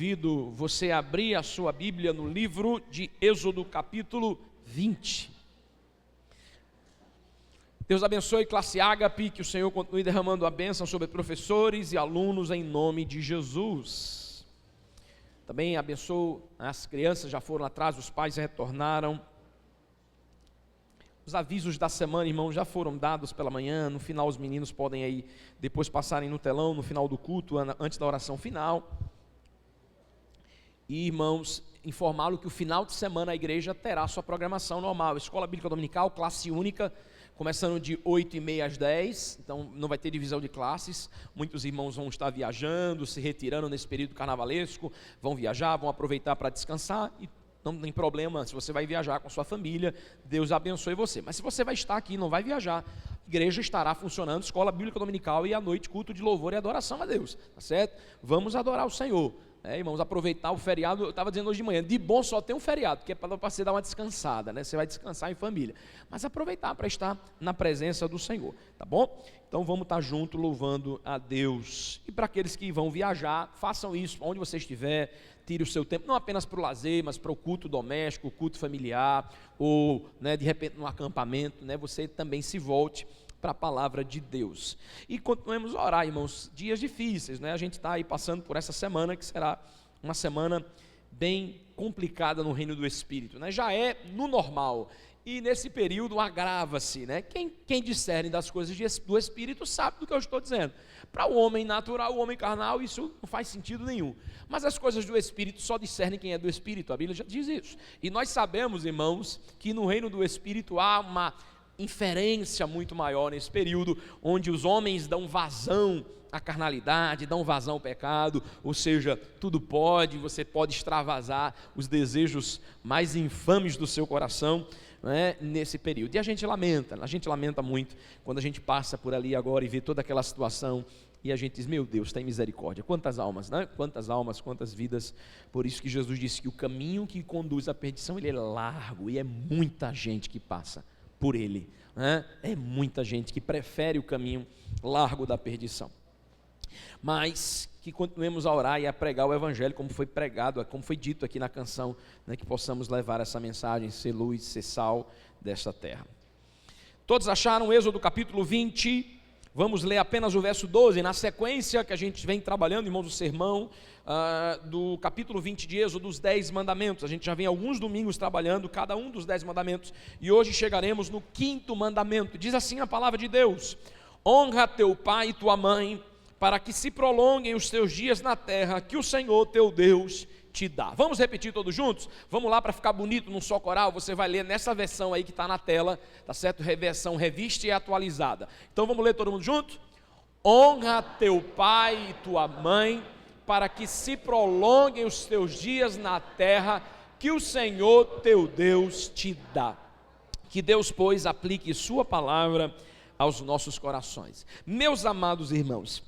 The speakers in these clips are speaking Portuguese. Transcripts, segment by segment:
convido você a abrir a sua Bíblia no livro de Êxodo capítulo 20. Deus abençoe classe Ágape, que o Senhor continue derramando a bênção sobre professores e alunos em nome de Jesus. Também abençoo as crianças, já foram atrás, os pais retornaram. Os avisos da semana, irmãos, já foram dados pela manhã. No final os meninos podem aí depois passarem no telão, no final do culto, antes da oração final. E, irmãos, informá-lo que o final de semana a igreja terá sua programação normal. Escola Bíblica Dominical, classe única, começando de 8h30 às 10h, então não vai ter divisão de classes. Muitos irmãos vão estar viajando, se retirando nesse período carnavalesco, vão viajar, vão aproveitar para descansar e não tem problema, se você vai viajar com sua família, Deus abençoe você. Mas se você vai estar aqui e não vai viajar, a igreja estará funcionando, escola bíblica dominical e à noite culto de louvor e adoração a Deus, tá certo? Vamos adorar o Senhor, irmãos, aproveitar o feriado. Eu estava dizendo hoje de manhã, de bom só tem um feriado, que é para você dar uma descansada, né? Você vai descansar em família, mas aproveitar para estar na presença do Senhor, tá bom? Então vamos estar juntos louvando a Deus. E para aqueles que vão viajar, façam isso, onde você estiver, tire o seu tempo, não apenas para o lazer, mas para o culto doméstico, o culto familiar, ou de repente no acampamento, você também se volte para a palavra de Deus. E continuemos a orar, irmãos, dias difíceis, a gente está aí passando por essa semana, que será uma semana bem complicada no reino do Espírito, Já é no normal, e nesse período agrava-se, Quem discerne das coisas do Espírito sabe do que eu estou dizendo. Para o homem natural, o homem carnal, isso não faz sentido nenhum, mas as coisas do Espírito só discernem quem é do Espírito, a Bíblia já diz isso, e nós sabemos, irmãos, que no reino do Espírito há uma inferência muito maior nesse período, onde os homens dão vazão à carnalidade, dão vazão ao pecado, ou seja, tudo pode, você pode extravasar os desejos mais infames do seu coração, nesse período. E a gente lamenta muito quando a gente passa por ali agora e vê toda aquela situação e a gente diz, meu Deus, tem misericórdia, quantas almas, quantas almas, quantas vidas. Por isso que Jesus disse que o caminho que conduz à perdição, ele é largo, e é muita gente que passa por ele, é muita gente que prefere o caminho largo da perdição. Mas que continuemos a orar e a pregar o Evangelho, como foi pregado, como foi dito aqui na canção, que possamos levar essa mensagem, ser luz, ser sal desta terra. Todos acharam Êxodo capítulo 20? Vamos ler apenas o verso 12, na sequência que a gente vem trabalhando, irmãos, o sermão do capítulo 20 de Êxodo, dos 10 mandamentos. A gente já vem alguns domingos trabalhando cada um dos 10 mandamentos, e hoje chegaremos no 5º mandamento. Diz assim a palavra de Deus: honra teu pai e tua mãe, para que se prolonguem os teus dias na terra que o Senhor teu Deus te dá. Vamos repetir todos juntos? Vamos lá, para ficar bonito num só coral. Você vai ler nessa versão aí que está na tela, tá certo? Versão revista e atualizada. Então vamos ler todo mundo junto? Honra teu pai e tua mãe, para que se prolonguem os teus dias na terra que o Senhor teu Deus te dá. Que Deus, pois, aplique sua palavra aos nossos corações. Meus amados irmãos,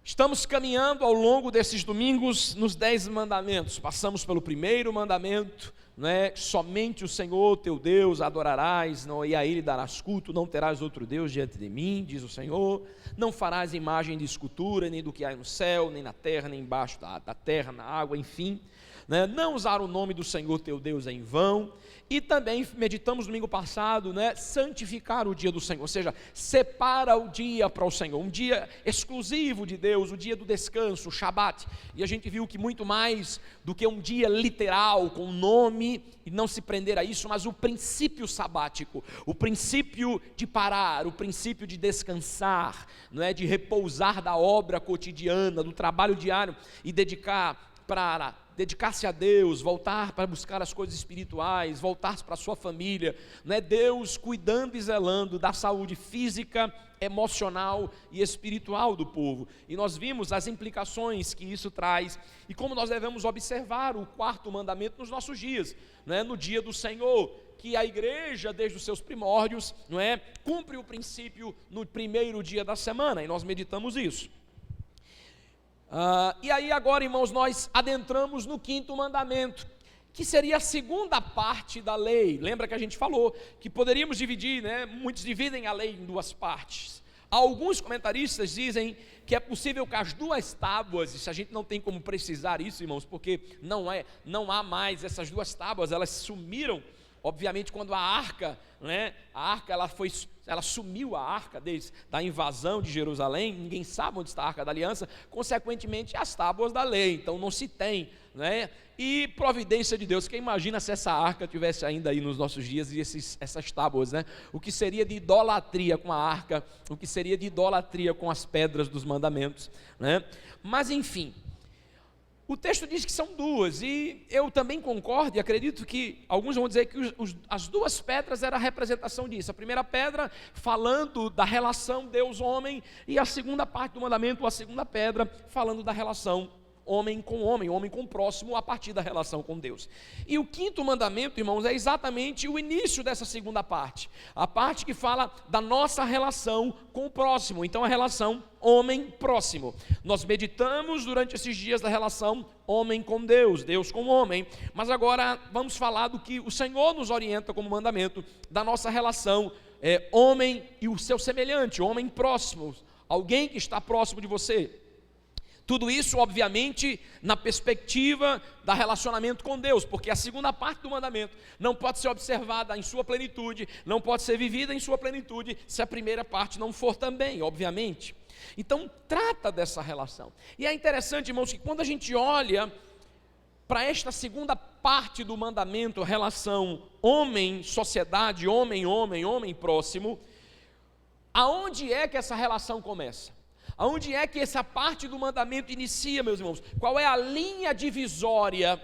estamos caminhando ao longo desses domingos nos 10 mandamentos. Passamos pelo primeiro mandamento, somente o Senhor teu Deus adorarás, e a Ele darás culto, não terás outro Deus diante de mim, diz o Senhor. Não farás imagem de escultura, nem do que há no céu, nem na terra, nem embaixo da terra, na água, enfim. Não usar o nome do Senhor teu Deus em vão. E também meditamos domingo passado, santificar o dia do Senhor, ou seja, separa o dia para o Senhor, um dia exclusivo de Deus, o dia do descanso, o Shabat. E a gente viu que muito mais do que um dia literal, com nome, e não se prender a isso, mas o princípio sabático, o princípio de parar, o princípio de descansar, de repousar da obra cotidiana, do trabalho diário, e dedicar-se a Deus, voltar para buscar as coisas espirituais, voltar para a sua família, Deus cuidando e zelando da saúde física, emocional e espiritual do povo. E nós vimos as implicações que isso traz e como nós devemos observar o 4º mandamento nos nossos dias, no dia do Senhor, que a igreja desde os seus primórdios, cumpre o princípio no primeiro dia da semana, e nós meditamos isso. E aí agora, irmãos, nós adentramos no 5º mandamento, que seria a segunda parte da lei. Lembra que a gente falou que poderíamos dividir, muitos dividem a lei em 2 partes. Alguns comentaristas dizem que é possível que as duas tábuas, e a gente não tem como precisar isso, irmãos, porque não há mais essas duas tábuas, elas sumiram, obviamente, quando a arca, né, ela sumiu, a arca desde da invasão de Jerusalém, ninguém sabe onde está a arca da aliança, consequentemente as tábuas da lei, então não se tem, né? E providência de Deus, quem imagina se essa arca tivesse ainda aí nos nossos dias e essas tábuas, né? O que seria de idolatria com a arca, o que seria de idolatria com as pedras dos mandamentos, né? Mas enfim, o texto diz que são duas, e eu também concordo e acredito que alguns vão dizer que as duas pedras eram a representação disso. A primeira pedra falando da relação Deus-homem, e a segunda parte do mandamento, a segunda pedra, falando da relação homem com o próximo, a partir da relação com Deus. E o quinto mandamento, irmãos, é exatamente o início dessa segunda parte, a parte que fala da nossa relação com o próximo, então a relação homem-próximo. Nós meditamos durante esses dias da relação homem com Deus, Deus com o homem, mas agora vamos falar do que o Senhor nos orienta como mandamento, da nossa relação homem e o seu semelhante, homem próximo, alguém que está próximo de você. Tudo isso, obviamente, na perspectiva do relacionamento com Deus, porque a segunda parte do mandamento não pode ser observada em sua plenitude, não pode ser vivida em sua plenitude, se a primeira parte não for também, obviamente. Então, trata dessa relação. E é interessante, irmãos, que quando a gente olha para esta segunda parte do mandamento, relação homem-sociedade, homem-homem, homem-próximo, aonde é que essa relação começa? Aonde é que essa parte do mandamento inicia, meus irmãos? Qual é a linha divisória?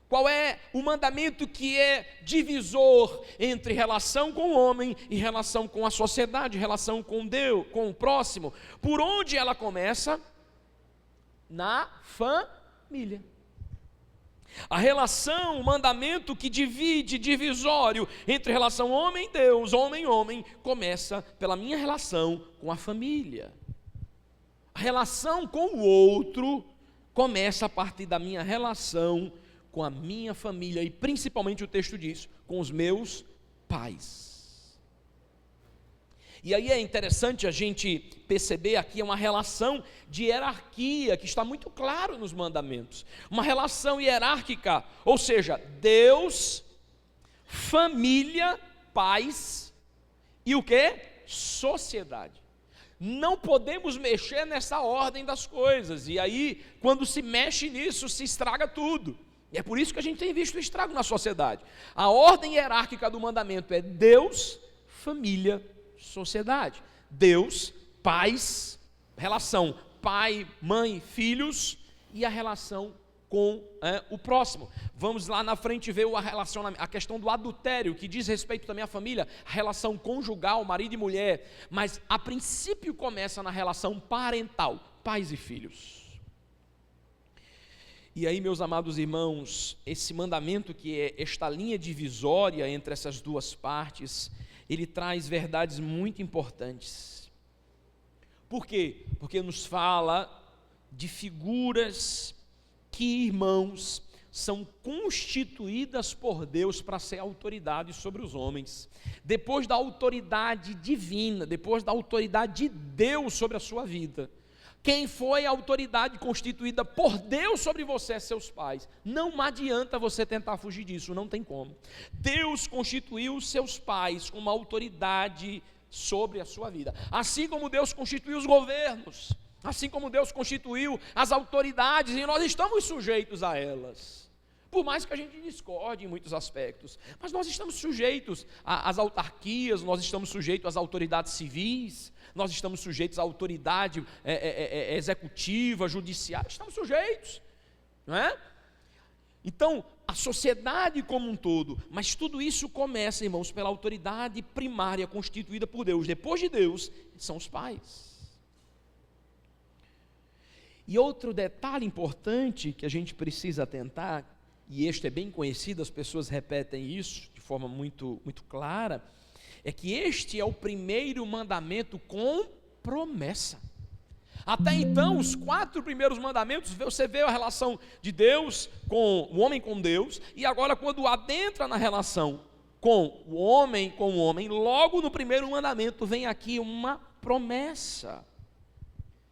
Qual é o mandamento que é divisor entre relação com o homem e relação com a sociedade, relação com Deus, com o próximo? Por onde ela começa? Na família. A relação, o mandamento que divide, divisório entre relação homem-Deus, homem-homem, começa pela minha relação com a família. A relação com o outro começa a partir da minha relação com a minha família, e principalmente o texto diz, com os meus pais. E aí é interessante a gente perceber aqui uma relação de hierarquia, que está muito claro nos mandamentos, uma relação hierárquica, ou seja, Deus, família, pais e o que? Sociedade. Não podemos mexer nessa ordem das coisas, e aí, quando se mexe nisso, se estraga tudo. E é por isso que a gente tem visto o estrago na sociedade. A ordem hierárquica do mandamento é Deus, família, sociedade. Deus, pais, relação pai, mãe, filhos, e a relação com o próximo. Vamos lá na frente ver a questão do adultério, que diz respeito também à família, a relação conjugal, marido e mulher, mas a princípio começa na relação parental, pais e filhos. E aí, meus amados irmãos, esse mandamento que é esta linha divisória entre essas duas partes, ele traz verdades muito importantes. Por quê? Porque nos fala de figuras que, irmãos, são constituídas por Deus para ser autoridade sobre os homens. Depois da autoridade divina, depois da autoridade de Deus sobre a sua vida, quem foi a autoridade constituída por Deus sobre você é seus pais. Não adianta você tentar fugir disso, não tem como. Deus constituiu os seus pais com uma autoridade sobre a sua vida, assim como Deus constituiu os governos, assim como Deus constituiu as autoridades, e nós estamos sujeitos a elas, por mais que a gente discorde em muitos aspectos, mas nós estamos sujeitos às autarquias, nós estamos sujeitos às autoridades civis, nós estamos sujeitos à autoridade executiva, judiciária, estamos sujeitos, não é? Então, a sociedade como um todo, mas tudo isso começa, irmãos, pela autoridade primária constituída por Deus. Depois de Deus, são os pais. E outro detalhe importante que a gente precisa atentar, e este é bem conhecido, as pessoas repetem isso de forma muito, muito clara, é que este é o primeiro mandamento com promessa. Até então, os 4 primeiros mandamentos, você vê a relação de Deus com o homem com Deus, e agora quando adentra na relação com o homem, logo no primeiro mandamento vem aqui uma promessa.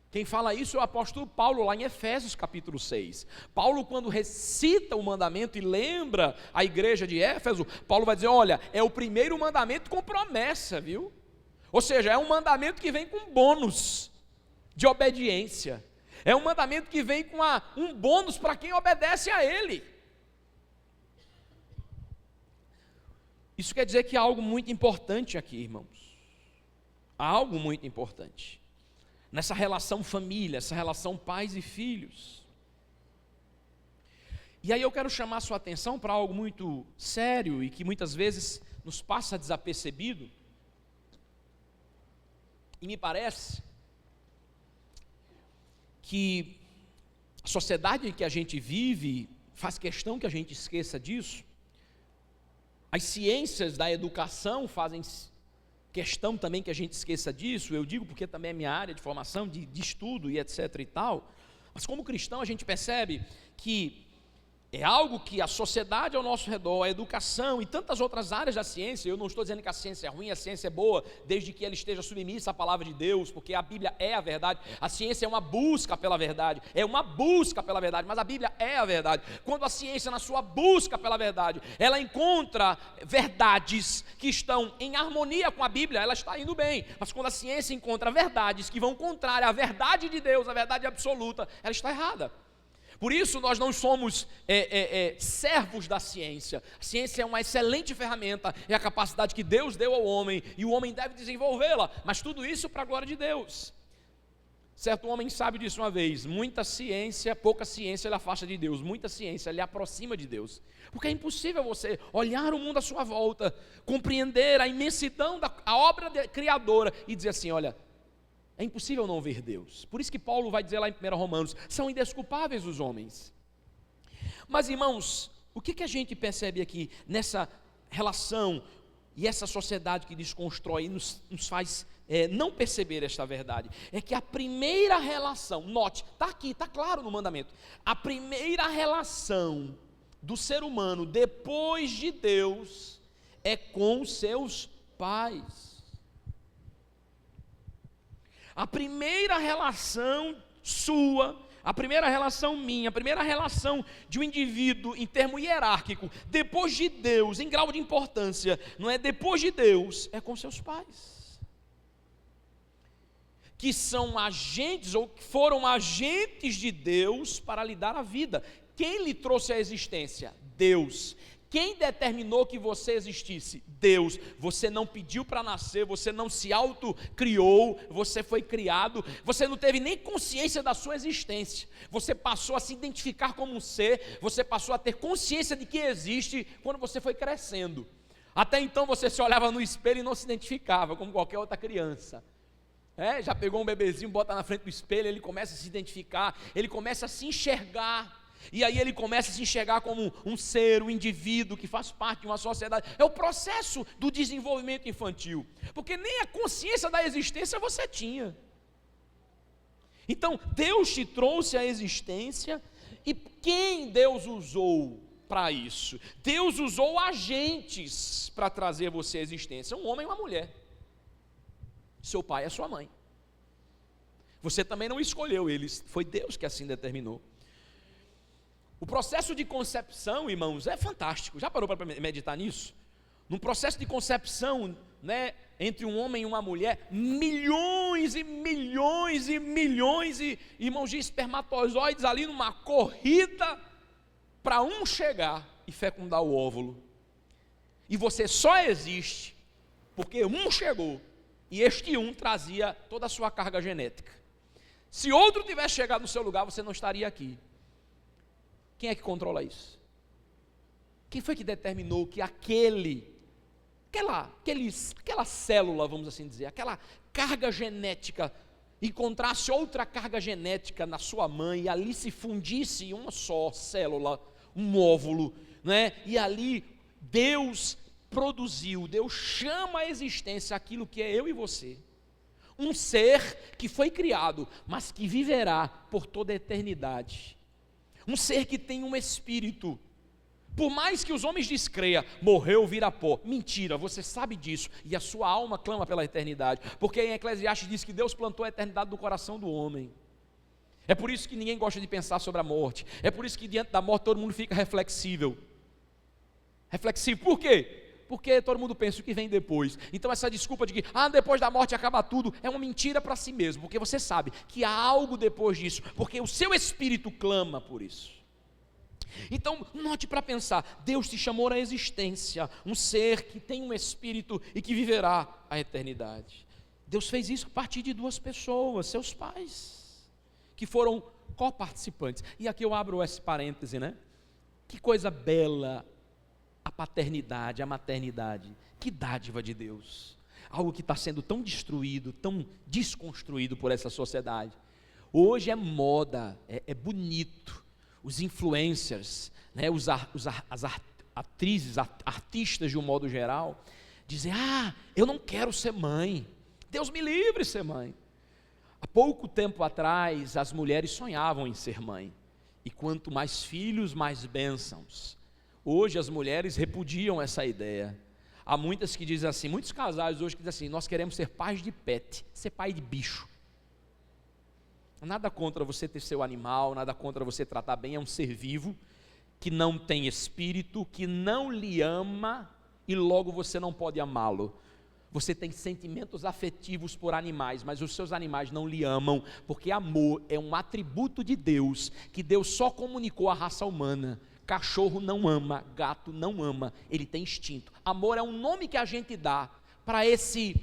Quem fala isso é o apóstolo Paulo, lá em Efésios capítulo 6. Paulo, quando recita o mandamento e lembra a igreja de Éfeso, Paulo vai dizer, olha, é o primeiro mandamento com promessa, viu? Ou seja, é um mandamento que vem com bônus de obediência. É um mandamento que vem com um bônus para quem obedece a ele. Isso quer dizer que há algo muito importante aqui, irmãos. Há algo muito importante nessa relação família, essa relação pais e filhos. E aí eu quero chamar a sua atenção para algo muito sério e que muitas vezes nos passa desapercebido. E me parece que a sociedade em que a gente vive faz questão que a gente esqueça disso. As ciências da educação fazem questão também que a gente esqueça disso. Eu digo porque também é minha área de formação, de estudo e etc e tal. Mas como cristão a gente percebe que é algo que a sociedade ao nosso redor, a educação e tantas outras áreas da ciência, eu não estou dizendo que a ciência é ruim, a ciência é boa, desde que ela esteja submissa à palavra de Deus, porque a Bíblia é a verdade, a ciência é uma busca pela verdade, mas a Bíblia é a verdade. Quando a ciência, na sua busca pela verdade, ela encontra verdades que estão em harmonia com a Bíblia, ela está indo bem, mas quando a ciência encontra verdades que vão contrárias à verdade de Deus, à verdade absoluta, ela está errada. Por isso nós não somos servos da ciência. A ciência é uma excelente ferramenta, é a capacidade que Deus deu ao homem, e o homem deve desenvolvê-la, mas tudo isso para a glória de Deus. Certo homem sabe disso uma vez, muita ciência, pouca ciência ele afasta de Deus, muita ciência ele aproxima de Deus, porque é impossível você olhar o mundo à sua volta, compreender a imensidão da obra criadora e dizer assim, olha, é impossível não ver Deus. Por isso que Paulo vai dizer lá em 1 Romanos, são indesculpáveis os homens. Mas irmãos, o que a gente percebe aqui nessa relação e essa sociedade que desconstrói e nos faz não perceber esta verdade? É que a primeira relação, note, está aqui, está claro no mandamento, a primeira relação do ser humano depois de Deus é com seus pais. A primeira relação sua, a primeira relação minha, a primeira relação de um indivíduo em termo hierárquico, depois de Deus, em grau de importância, não é depois de Deus, é com seus pais. Que são agentes, ou que foram agentes de Deus para lhe dar a vida. Quem lhe trouxe a existência? Deus. Quem determinou que você existisse? Deus. Você não pediu para nascer, você não se autocriou, você foi criado, você não teve nem consciência da sua existência, você passou a se identificar como um ser, você passou a ter consciência de que existe quando você foi crescendo. Até então você se olhava no espelho e não se identificava, como qualquer outra criança. Já pegou um bebezinho, bota na frente do espelho, ele começa a se identificar, ele começa a se enxergar. E aí ele começa a se enxergar como um ser, um indivíduo que faz parte de uma sociedade. É o processo do desenvolvimento infantil, porque nem a consciência da existência você tinha. Então Deus te trouxe à existência, e quem Deus usou para isso? Deus usou agentes para trazer você à existência, um homem e uma mulher. Seu pai e a sua mãe. Você também não escolheu eles, foi Deus que assim determinou. O processo de concepção, irmãos, é fantástico. Já parou para meditar nisso? Num processo de concepção, entre um homem e uma mulher, milhões e milhões e milhões irmãos, de espermatozoides ali numa corrida para um chegar e fecundar o óvulo. E você só existe porque um chegou e este um trazia toda a sua carga genética. Se outro tivesse chegado no seu lugar, você não estaria aqui. Quem é que controla isso? Quem foi que determinou que aquela célula, vamos assim dizer, aquela carga genética, encontrasse outra carga genética na sua mãe e ali se fundisse em uma só célula, um óvulo, e ali Deus produziu, Deus chama à existência aquilo que é eu e você. Um ser que foi criado, mas que viverá por toda a eternidade. Um ser que tem um espírito Por mais que os homens descreia, morreu, vira pó. Mentira, você sabe disso. E a sua alma clama pela eternidade. Porque em Eclesiastes diz que Deus plantou a eternidade no coração do homem. É por isso que ninguém gosta de pensar sobre a morte. É por isso que diante da morte todo mundo fica reflexível. Reflexivo, por quê? Porque todo mundo pensa o que vem depois. Então essa desculpa de que, depois da morte acaba tudo, é uma mentira para si mesmo. Porque você sabe que há algo depois disso. Porque o seu espírito clama por isso. Então, note para pensar, Deus te chamou à existência, um ser que tem um espírito e que viverá a eternidade. Deus fez isso a partir de duas pessoas, seus pais, que foram coparticipantes. E aqui eu abro esse parêntese, né? Que coisa bela a paternidade, a maternidade, que dádiva de Deus. Algo que está sendo tão destruído, tão desconstruído por essa sociedade. Hoje é moda, é bonito. Os influencers, né, as atrizes, artistas de um modo geral, dizem, eu não quero ser mãe, Deus me livre de ser mãe. Há pouco tempo atrás, as mulheres sonhavam em ser mãe, e quanto mais filhos, mais bênçãos. Hoje as mulheres repudiam essa ideia. Há muitas que dizem assim, muitos casais hoje que dizem assim, nós queremos ser pais de pet, ser pai de bicho. Nada contra você ter seu animal, nada contra você tratar bem, é um ser vivo, que não tem espírito, que não lhe ama, e logo você não pode amá-lo. Você tem sentimentos afetivos por animais, mas os seus animais não lhe amam, porque amor é um atributo de Deus, que Deus só comunicou à raça humana. Cachorro não ama, gato não ama, ele tem instinto. Amor é um nome que a gente dá para esse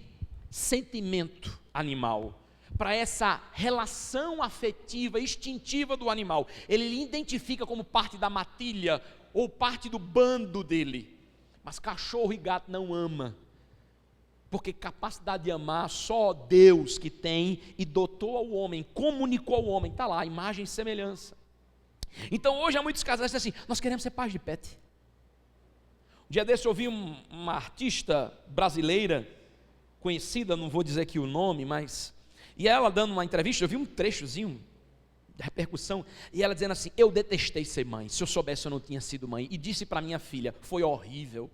sentimento animal, para essa relação afetiva, instintiva do animal. Ele lhe identifica como parte da matilha ou parte do bando dele. Mas cachorro e gato não ama, porque capacidade de amar só Deus que tem, e dotou ao homem, comunicou ao homem. Está lá, imagem e semelhança. Então hoje há muitos casais que dizem assim, nós queremos ser pais de pet. Um dia desse eu ouvi uma artista brasileira, conhecida, não vou dizer aqui o nome, mas... E ela dando uma entrevista, eu vi um trechozinho da repercussão, e ela dizendo assim, eu detestei ser mãe, se eu soubesse eu não tinha sido mãe, e disse para minha filha, foi horrível,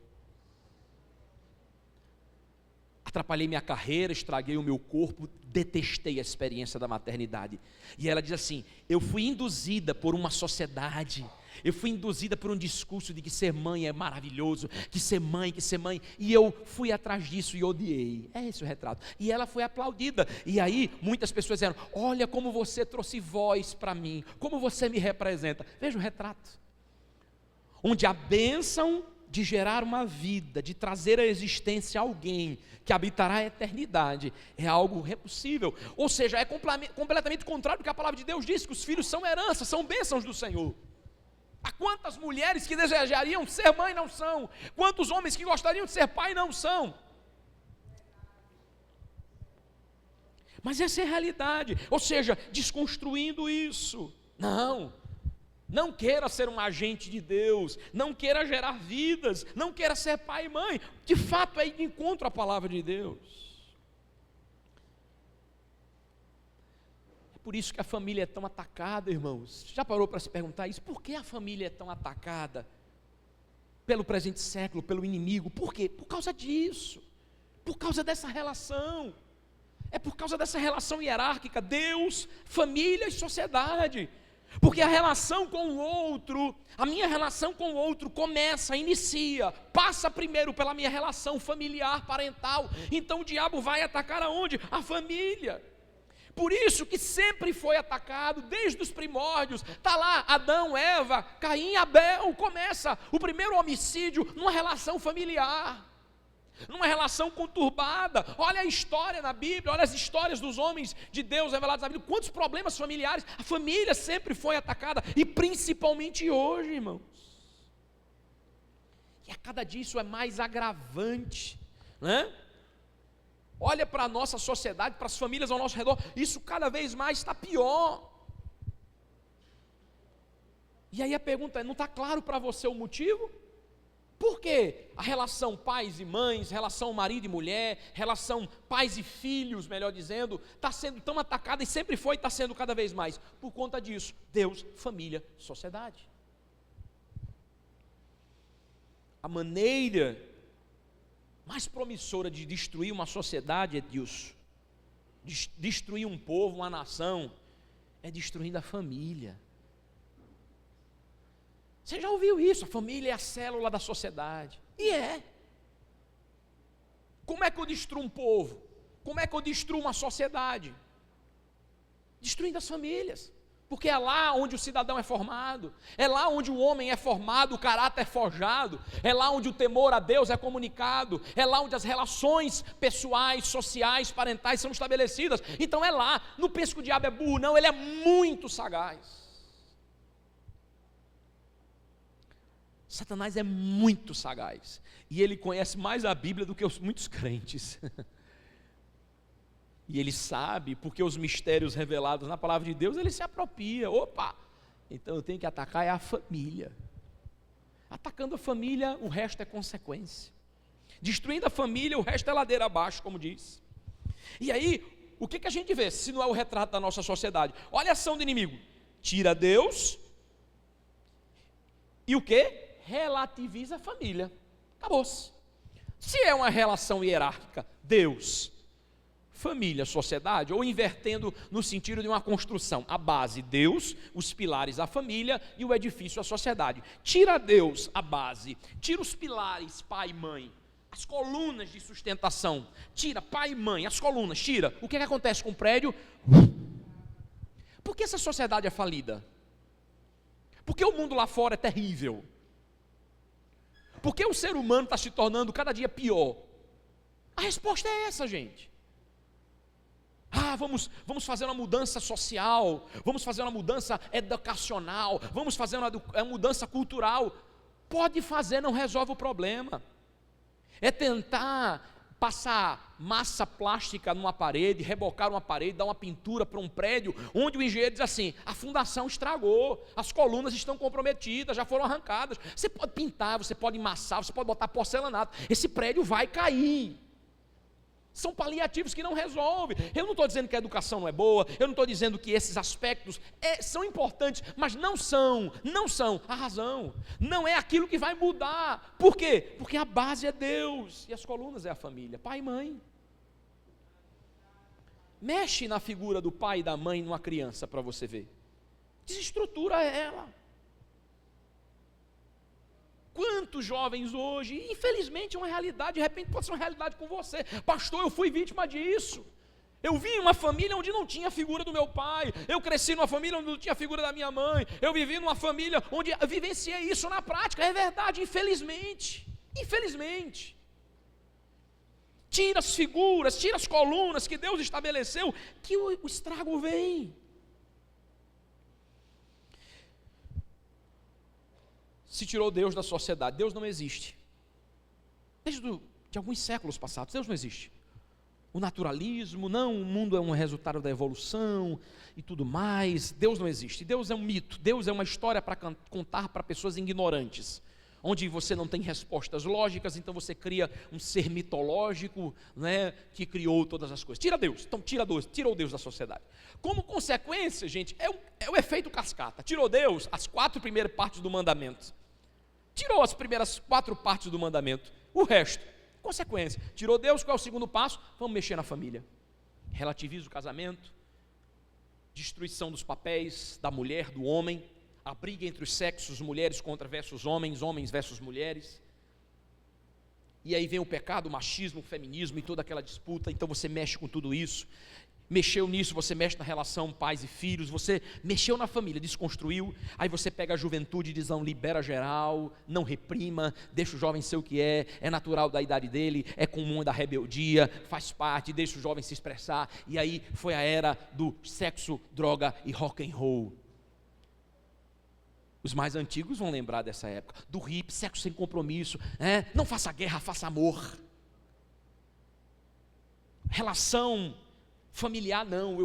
atrapalhei minha carreira, estraguei o meu corpo, detestei a experiência da maternidade. E ela diz assim, eu fui induzida por uma sociedade, eu fui induzida por um discurso de que ser mãe é maravilhoso, que ser mãe, e eu fui atrás disso e odiei. É esse o retrato. E ela foi aplaudida, e aí muitas pessoas disseram, olha como você trouxe voz para mim, como você me representa. Veja o retrato, onde a bênção de gerar uma vida, de trazer à existência alguém que habitará a eternidade, é algo impossível. Ou seja, é completamente contrário do que a palavra de Deus diz, que os filhos são herança, são bênçãos do Senhor. Há quantas mulheres que desejariam ser mãe não são, quantos homens que gostariam de ser pai não são. Mas essa é a realidade, ou seja, desconstruindo isso. Não queira ser um agente de Deus, não queira gerar vidas, não queira ser pai e mãe, de fato é de encontro à palavra de Deus. Por isso que a família é tão atacada, irmãos. Já parou para se perguntar isso? Por que a família é tão atacada? Pelo presente século, pelo inimigo. Por quê? Por causa disso. Por causa dessa relação. É por causa dessa relação hierárquica, Deus, família e sociedade. Porque a relação com o outro, a minha relação com o outro inicia, passa primeiro pela minha relação familiar, parental. Então o diabo vai atacar aonde? A família. Por isso que sempre foi atacado, desde os primórdios, está lá Adão, Eva, Caim, Abel, começa o primeiro homicídio numa relação familiar, numa relação conturbada. Olha a história na Bíblia, olha as histórias dos homens de Deus revelados na Bíblia, quantos problemas familiares, a família sempre foi atacada, e principalmente hoje, irmãos, e a cada dia isso é mais agravante, né? Olha para a nossa sociedade, para as famílias ao nosso redor, isso cada vez mais está pior. E aí a pergunta é, não está claro para você o motivo? Por que a relação pais e mães, relação marido e mulher, relação pais e filhos, melhor dizendo, está sendo tão atacada e sempre foi e está sendo cada vez mais? Por conta disso, Deus, família, sociedade. A maneira mais promissora de destruir uma sociedade, Edilson, destruir um povo, uma nação, é destruindo a família. Você já ouviu isso? A família é a célula da sociedade. E é. Como é que eu destruo um povo? Como é que eu destruo uma sociedade? Destruindo as famílias. Porque é lá onde o cidadão é formado, é lá onde o homem é formado, o caráter é forjado, é lá onde o temor a Deus é comunicado, é lá onde as relações pessoais, sociais, parentais são estabelecidas. Então é lá. Não pense que o diabo é burro, não, ele é muito sagaz. Satanás é muito sagaz, e ele conhece mais a Bíblia do que muitos crentes. E ele sabe, porque os mistérios revelados na palavra de Deus, ele se apropria. Opa, então eu tenho que atacar a família. Atacando a família, o resto é consequência. Destruindo a família, o resto é ladeira abaixo, como diz. E aí, o que a gente vê, se não é o retrato da nossa sociedade? Olha a ação do inimigo. Tira Deus, e o que? Relativiza a família. Acabou-se. Se é uma relação hierárquica, Deus, família, sociedade, ou invertendo no sentido de uma construção, a base Deus, os pilares a família e o edifício a sociedade. Tira Deus, a base, tira os pilares, pai e mãe, as colunas de sustentação, tira pai e mãe, as colunas, tira. O que acontece com o prédio? Por que essa sociedade é falida? Porque o mundo lá fora é terrível. Porque o ser humano está se tornando cada dia pior. A resposta é essa, gente. Vamos fazer uma mudança social, vamos fazer uma mudança educacional, vamos fazer uma mudança cultural. Pode fazer, não resolve o problema. É tentar passar massa plástica numa parede, rebocar uma parede, dar uma pintura para um prédio, onde o engenheiro diz assim, a fundação estragou, as colunas estão comprometidas, já foram arrancadas. Você pode pintar, você pode amassar, você pode botar porcelanato, esse prédio vai cair. São paliativos que não resolvem. Eu não estou dizendo que a educação não é boa, eu não estou dizendo que esses aspectos são importantes, mas não são a razão, não é aquilo que vai mudar. Por quê? Porque a base é Deus, e as colunas é a família, pai e mãe. Mexe na figura do pai e da mãe numa criança para você ver, desestrutura ela. Quantos jovens hoje, infelizmente é uma realidade, de repente pode ser uma realidade com você. Pastor, eu fui vítima disso. Eu vim em uma família onde não tinha a figura do meu pai, eu cresci numa família onde não tinha a figura da minha mãe, eu vivi numa família onde eu vivenciei isso na prática, é verdade, infelizmente. Tira as figuras, tira as colunas que Deus estabeleceu, que o estrago vem. Se tirou Deus da sociedade, Deus não existe. De alguns séculos passados, Deus não existe. O naturalismo, não, o mundo é um resultado da evolução e tudo mais. Deus não existe. Deus é um mito, Deus é uma história para contar para pessoas ignorantes, onde você não tem respostas lógicas, então você cria um ser mitológico, né, que criou todas as coisas. Tira Deus, então tirou Deus da sociedade. Como consequência, gente, é o efeito cascata. Tirou Deus, as 4 primeiras partes do mandamento. Tirou as primeiras 4 partes do mandamento. O resto, consequência. Tirou Deus, qual é o segundo passo? Vamos mexer na família. Relativiza o casamento, destruição dos papéis da mulher, do homem, a briga entre os sexos, mulheres contra versus homens, homens versus mulheres. E aí vem o pecado, o machismo, o feminismo e toda aquela disputa. Então você mexe com tudo isso. Mexeu nisso, você mexe na relação pais e filhos, você mexeu na família, desconstruiu. Aí você pega a juventude e diz, não, libera geral, não reprima, deixa o jovem ser o que é natural da idade dele, é comum da rebeldia, faz parte, deixa o jovem se expressar. E aí foi a era do sexo, droga e rock and roll. Os mais antigos vão lembrar dessa época, do hippie, sexo sem compromisso, não faça guerra, faça amor. Relação familiar não,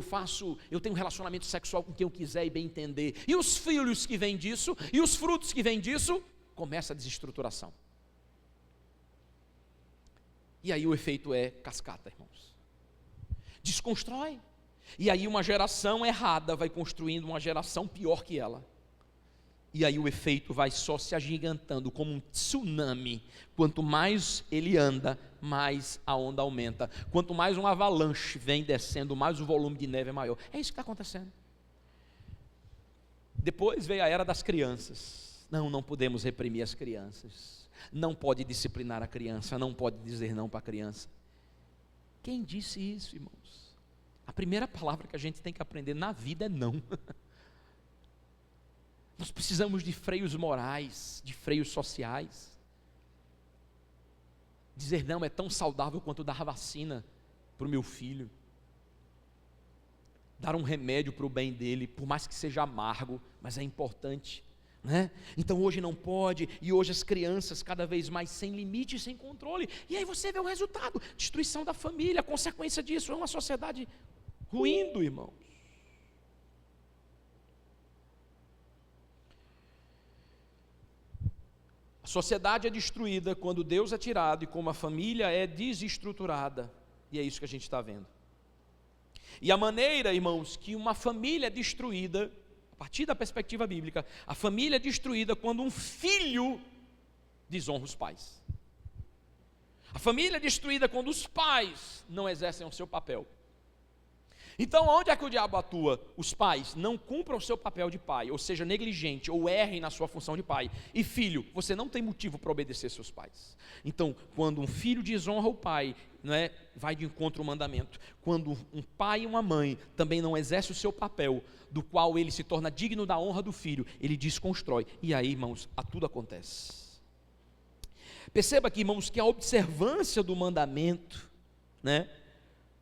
eu tenho um relacionamento sexual com quem eu quiser e bem entender. E os filhos que vêm disso, e os frutos que vêm disso, começa a desestruturação. E aí o efeito é cascata, irmãos. Desconstrói. E aí uma geração errada vai construindo uma geração pior que ela. E aí o efeito vai só se agigantando como um tsunami. Quanto mais ele anda, mais a onda aumenta. Quanto mais uma avalanche vem descendo, mais o volume de neve é maior. É isso que está acontecendo. Depois veio a era das crianças. Não podemos reprimir as crianças. Não pode disciplinar a criança, não pode dizer não para a criança. Quem disse isso, irmãos? A primeira palavra que a gente tem que aprender na vida é não. Nós precisamos de freios morais, de freios sociais. Dizer não é tão saudável quanto dar vacina para o meu filho. Dar um remédio para o bem dele, por mais que seja amargo, mas é importante, né? Então hoje não pode, e hoje as crianças cada vez mais sem limite e sem controle. E aí você vê o resultado, destruição da família, a consequência disso é uma sociedade ruindo, irmãos. A sociedade é destruída quando Deus é tirado e como a família é desestruturada. E é isso que a gente está vendo. E a maneira, irmãos, que uma família é destruída, a partir da perspectiva bíblica, a família é destruída quando um filho desonra os pais. A família é destruída quando os pais não exercem o seu papel. Então, onde é que o diabo atua? Os pais não cumprem o seu papel de pai, ou seja, negligente, ou errem na sua função de pai. E filho, você não tem motivo para obedecer seus pais. Então, quando um filho desonra o pai, vai de encontro ao mandamento. Quando um pai e uma mãe também não exercem o seu papel, do qual ele se torna digno da honra do filho, ele desconstrói. E aí, irmãos, tudo acontece. Perceba aqui, irmãos, que a observância do mandamento,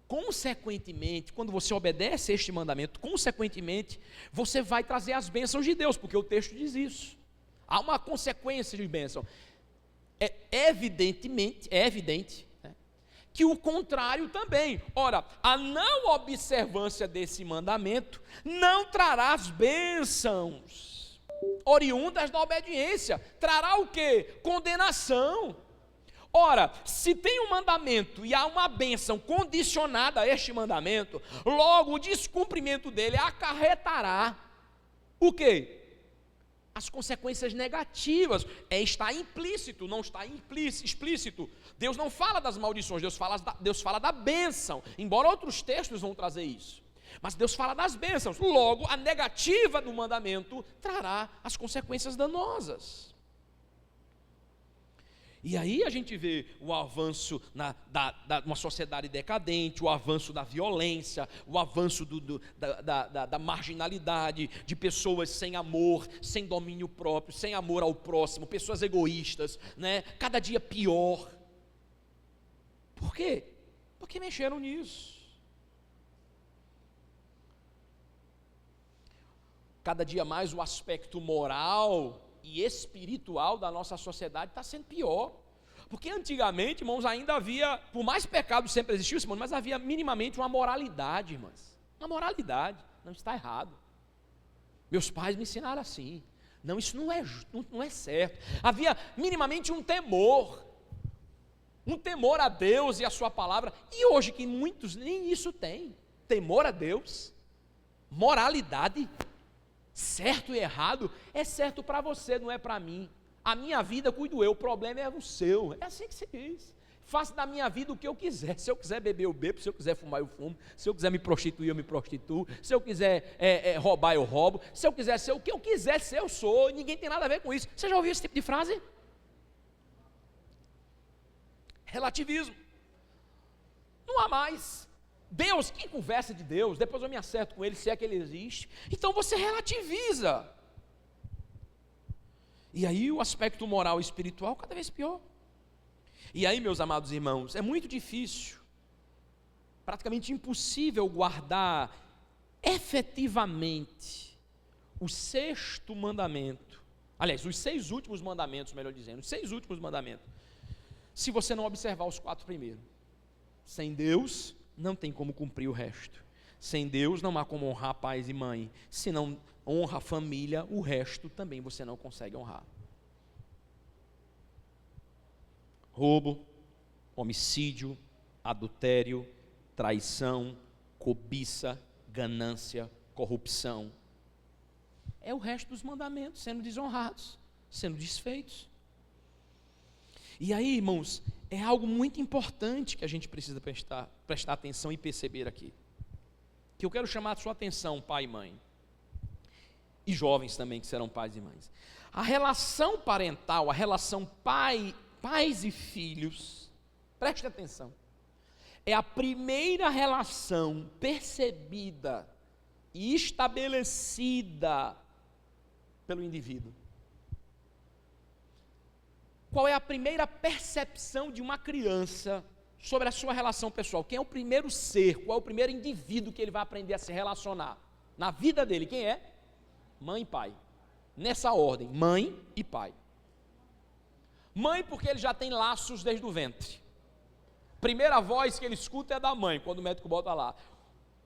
consequentemente, quando você obedece a este mandamento, consequentemente, você vai trazer as bênçãos de Deus, porque o texto diz isso. Há uma consequência de bênção. É evidente, que o contrário também. Ora, a não observância desse mandamento não trará as bênçãos oriundas da obediência. Trará o quê? Condenação. Ora, se tem um mandamento e há uma bênção condicionada a este mandamento, logo o descumprimento dele acarretará o quê? As consequências negativas. Está implícito, não está explícito. Deus não fala das maldições, Deus fala da bênção, embora outros textos vão trazer isso. Mas Deus fala das bênçãos, logo a negativa do mandamento trará as consequências danosas. E aí a gente vê o avanço de uma sociedade decadente, o avanço da violência, o avanço da marginalidade, de pessoas sem amor, sem domínio próprio, sem amor ao próximo, pessoas egoístas, cada dia pior. Por quê? Porque mexeram nisso. Cada dia mais o aspecto moral e espiritual da nossa sociedade está sendo pior, porque antigamente, irmãos, ainda havia, por mais pecado sempre existiu, irmãos, mas havia minimamente uma moralidade, irmãs, uma moralidade, não está errado, meus pais me ensinaram assim, não, isso não é certo, havia minimamente um temor a Deus e a sua palavra, e hoje que muitos nem isso têm, temor a Deus, moralidade, certo e errado, é certo para você, não é para mim. A minha vida cuido eu, o problema é o seu. É assim que se diz. Faço da minha vida o que eu quiser. Se eu quiser beber, eu bebo. Se eu quiser fumar, eu fumo. Se eu quiser me prostituir, eu me prostituo. Se eu quiser roubar, eu roubo. Se eu quiser ser o que eu quiser ser, eu sou. E ninguém tem nada a ver com isso. Você já ouviu esse tipo de frase? Relativismo. Não há mais. Deus, quem conversa de Deus, depois eu me acerto com ele, se é que ele existe. Então você relativiza. E aí o aspecto moral e espiritual cada vez pior. E aí, meus amados irmãos, é muito difícil, praticamente impossível guardar efetivamente o sexto mandamento. Aliás, os 6 últimos mandamentos, melhor dizendo, os 6 últimos mandamentos, se você não observar os 4 primeiros. Sem Deus, não tem como cumprir o resto. Sem Deus não há como honrar pai e mãe. Se não honra a família, o resto também você não consegue honrar. Roubo, homicídio, adultério, traição, cobiça, ganância, corrupção. é o resto dos mandamentos sendo desonrados, sendo desfeitos. E aí, irmãos, é algo muito importante que a gente precisa prestar atenção e perceber aqui, que eu quero chamar a sua atenção, pai e mãe, e jovens também que serão pais e mães. A relação parental, a relação pais e filhos, preste atenção, é a primeira relação percebida e estabelecida pelo indivíduo. Qual é a primeira percepção de uma criança sobre a sua relação pessoal? Quem é o primeiro ser, qual é o primeiro indivíduo que ele vai aprender a se relacionar? Na vida dele, quem é? Mãe e pai. Nessa ordem, mãe e pai. Mãe, porque ele já tem laços desde o ventre. Primeira voz que ele escuta é da mãe, quando o médico bota lá.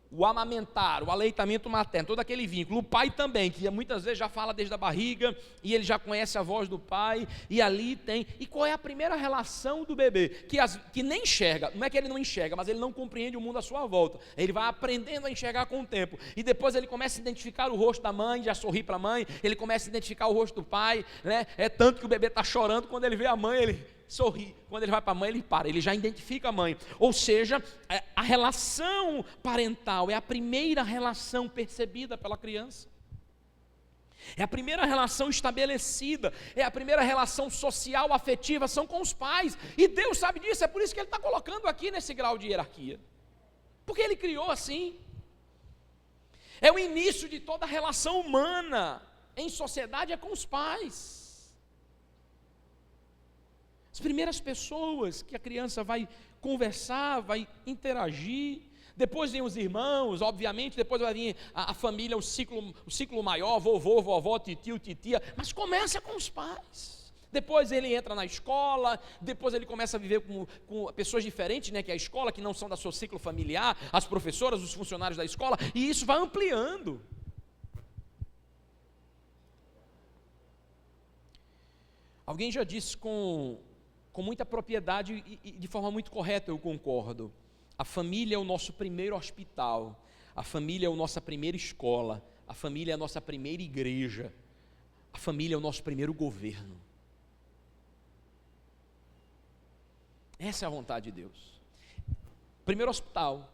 O amamentar, o aleitamento materno, todo aquele vínculo. O pai também, que muitas vezes já fala desde a barriga, e ele já conhece a voz do pai, e ali tem. E qual é a primeira relação do bebê? Que nem enxerga, não é que ele não enxerga, mas ele não compreende o mundo à sua volta. Ele vai aprendendo a enxergar com o tempo. E depois ele começa a identificar o rosto da mãe, já sorri para a mãe, ele começa a identificar o rosto do pai, né? É tanto que o bebê está chorando, quando ele vê a mãe, ele sorri, quando ele vai para a mãe ele para, ele já identifica a mãe, ou seja, a relação parental é a primeira relação percebida pela criança, é a primeira relação estabelecida, é a primeira relação social, afetiva, são com os pais, e Deus sabe disso, é por isso que Ele está colocando aqui nesse grau de hierarquia, porque Ele criou assim, é o início de toda relação humana, em sociedade é com os pais. As primeiras pessoas que a criança vai conversar, vai interagir, depois vem os irmãos, obviamente, depois vai vir a família, o ciclo maior, vovô, vovó, titio, titia, mas começa com os pais. Depois ele entra na escola, depois ele começa a viver com pessoas diferentes, né, que é a escola, que não são do seu ciclo familiar, as professoras, os funcionários da escola, e isso vai ampliando. Alguém já disse com muita propriedade e de forma muito correta, eu concordo. A família é o nosso primeiro hospital, a família é a nossa primeira escola, a família é a nossa primeira igreja, a família é o nosso primeiro governo. Essa é a vontade de Deus. Primeiro hospital,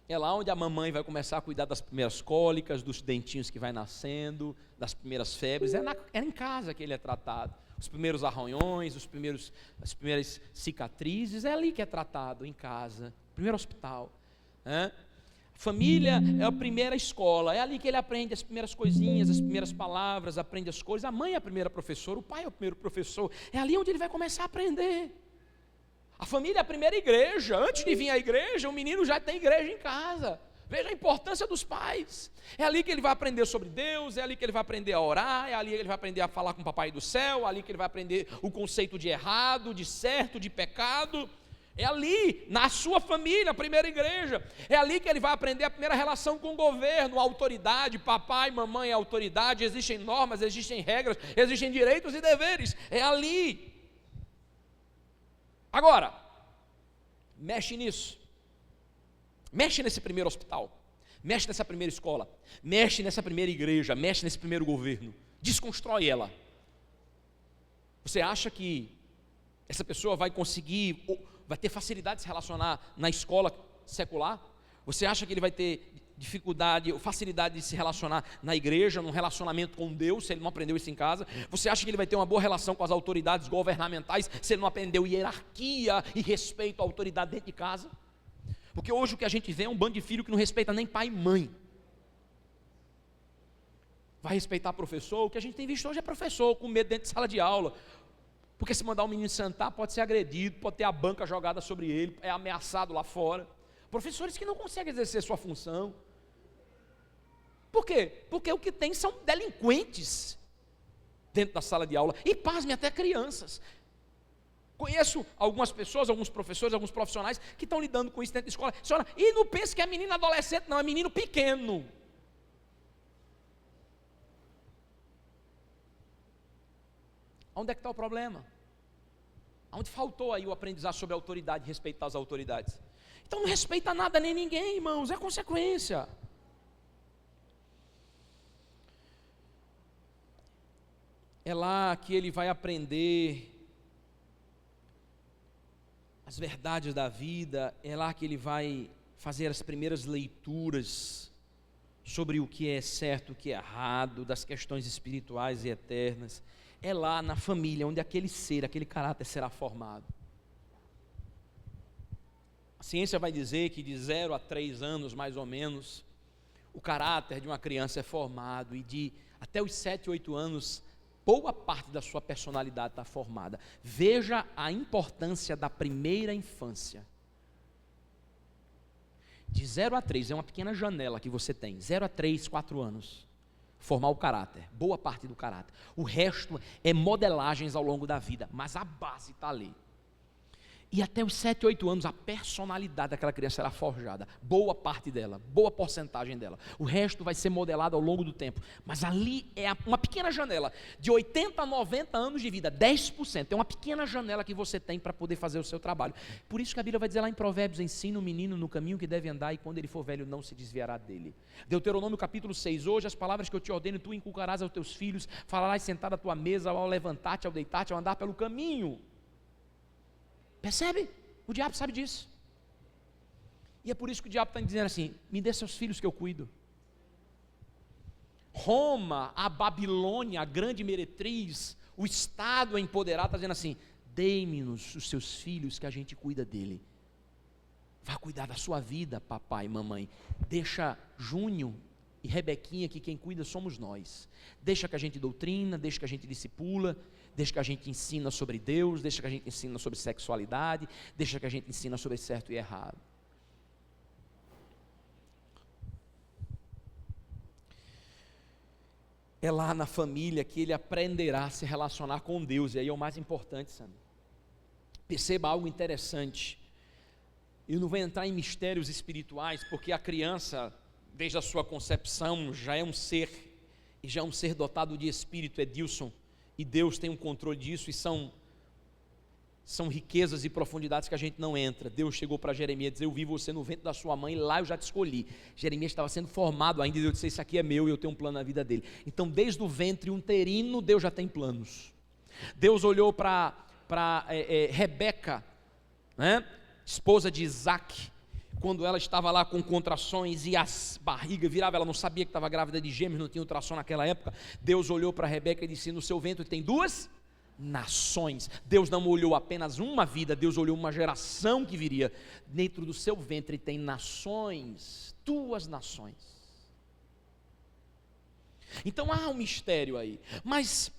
é lá onde a mamãe vai começar a cuidar das primeiras cólicas, dos dentinhos que vai nascendo, das primeiras febres, é em casa que ele é tratado. Os primeiros arranhões, as primeiras cicatrizes, é ali que é tratado, em casa, primeiro hospital. Família é a primeira escola, é ali que ele aprende as primeiras coisinhas, as primeiras palavras, aprende as coisas. A mãe é a primeira professora, o pai é o primeiro professor, é ali onde ele vai começar a aprender. A família é a primeira igreja, antes de vir à igreja, o menino já tem igreja em casa. Veja a importância dos pais, é ali que ele vai aprender sobre Deus, é ali que ele vai aprender a orar, é ali que ele vai aprender a falar com o papai do céu, é ali que ele vai aprender o conceito de errado, de certo, de pecado, é ali, na sua família, a primeira igreja, é ali que ele vai aprender a primeira relação com o governo, a autoridade, papai, mamãe é autoridade, existem normas, existem regras, existem direitos e deveres, é ali. Agora, mexe nisso. Mexe nesse primeiro hospital, mexe nessa primeira escola, mexe nessa primeira igreja, mexe nesse primeiro governo, desconstrói ela. Você acha que essa pessoa vai conseguir, vai ter facilidade de se relacionar na escola secular? Você acha que ele vai ter dificuldade ou facilidade de se relacionar na igreja, num relacionamento com Deus, se ele não aprendeu isso em casa? Você acha que ele vai ter uma boa relação com as autoridades governamentais, se ele não aprendeu hierarquia e respeito à autoridade dentro de casa? Porque hoje o que a gente vê é um bando de filho que não respeita nem pai e mãe. Vai respeitar professor, o que a gente tem visto hoje é professor com medo dentro de sala de aula. Porque se mandar um menino sentar, pode ser agredido, pode ter a banca jogada sobre ele, é ameaçado lá fora. Professores que não conseguem exercer sua função. Por quê? Porque o que tem são delinquentes dentro da sala de aula. E pasmem, até crianças. Conheço algumas pessoas, alguns professores, alguns profissionais que estão lidando com isso dentro da escola. Senhora, e não pense que é menino adolescente, não, é menino pequeno. Onde é que está o problema? Onde faltou aí o aprendizado sobre a autoridade, respeitar as autoridades? Então não respeita nada nem ninguém, irmãos, é consequência. É lá que ele vai aprender as verdades da vida, é lá que ele vai fazer as primeiras leituras sobre o que é certo, o que é errado, das questões espirituais e eternas. É lá na família onde aquele ser, aquele caráter será formado. A ciência vai dizer que de 0 a 3 anos, mais ou menos, o caráter de uma criança é formado, e de até os 7, 8 anos, boa parte da sua personalidade está formada. Veja a importância da primeira infância. De 0 a 3, é uma pequena janela que você tem, 0 a 3, 4 anos, formar o caráter, boa parte do caráter. O resto é modelagens ao longo da vida, mas a base está ali. E até os 7, 8 anos, a personalidade daquela criança será forjada. Boa parte dela, boa porcentagem dela. O resto vai ser modelado ao longo do tempo. Mas ali é uma pequena janela. De 80 a 90 anos de vida, 10%. É uma pequena janela que você tem para poder fazer o seu trabalho. Por isso que a Bíblia vai dizer lá em Provérbios: ensina o menino no caminho que deve andar, e quando ele for velho não se desviará dele. Deuteronômio capítulo 6. Hoje as palavras que eu te ordeno, tu inculcarás aos teus filhos, falarás sentado à tua mesa, ao levantar-te, ao deitar-te, ao andar pelo caminho. Percebe? O diabo sabe disso. E é por isso que o diabo está dizendo assim: me dê seus filhos que eu cuido. Roma, a Babilônia, a grande meretriz, o Estado empoderado está dizendo assim: dê-me-nos os seus filhos que a gente cuida dele. Vá cuidar da sua vida, papai e mamãe. Deixa Júnior e Rebequinha, que quem cuida somos nós. Deixa que a gente doutrina, deixa que a gente discipula, deixa que a gente ensina sobre Deus, deixa que a gente ensina sobre sexualidade, deixa que a gente ensina sobre certo e errado. É lá na família que ele aprenderá a se relacionar com Deus, e aí é o mais importante, sabe? Perceba algo interessante. Eu não vou entrar em mistérios espirituais, porque a criança, desde a sua concepção, já é um ser dotado de espírito, Edilson, e Deus tem um controle disso, e são riquezas e profundidades que a gente não entra. Deus chegou para Jeremias e disse: eu vi você no ventre da sua mãe, lá eu já te escolhi. Jeremias estava sendo formado ainda, e Deus disse: isso aqui é meu, e eu tenho um plano na vida dele. Então, desde o ventre uterino, Deus já tem planos. Deus olhou para Rebeca, né, esposa de Isaac, quando ela estava lá com contrações e as barrigas virava, ela não sabia que estava grávida de gêmeos, não tinha ultrassom naquela época. Deus olhou para Rebeca e disse: no seu ventre tem 2 nações. Deus não olhou apenas uma vida, Deus olhou uma geração que viria. Dentro do seu ventre tem nações, 2 nações. Então há um mistério aí, mas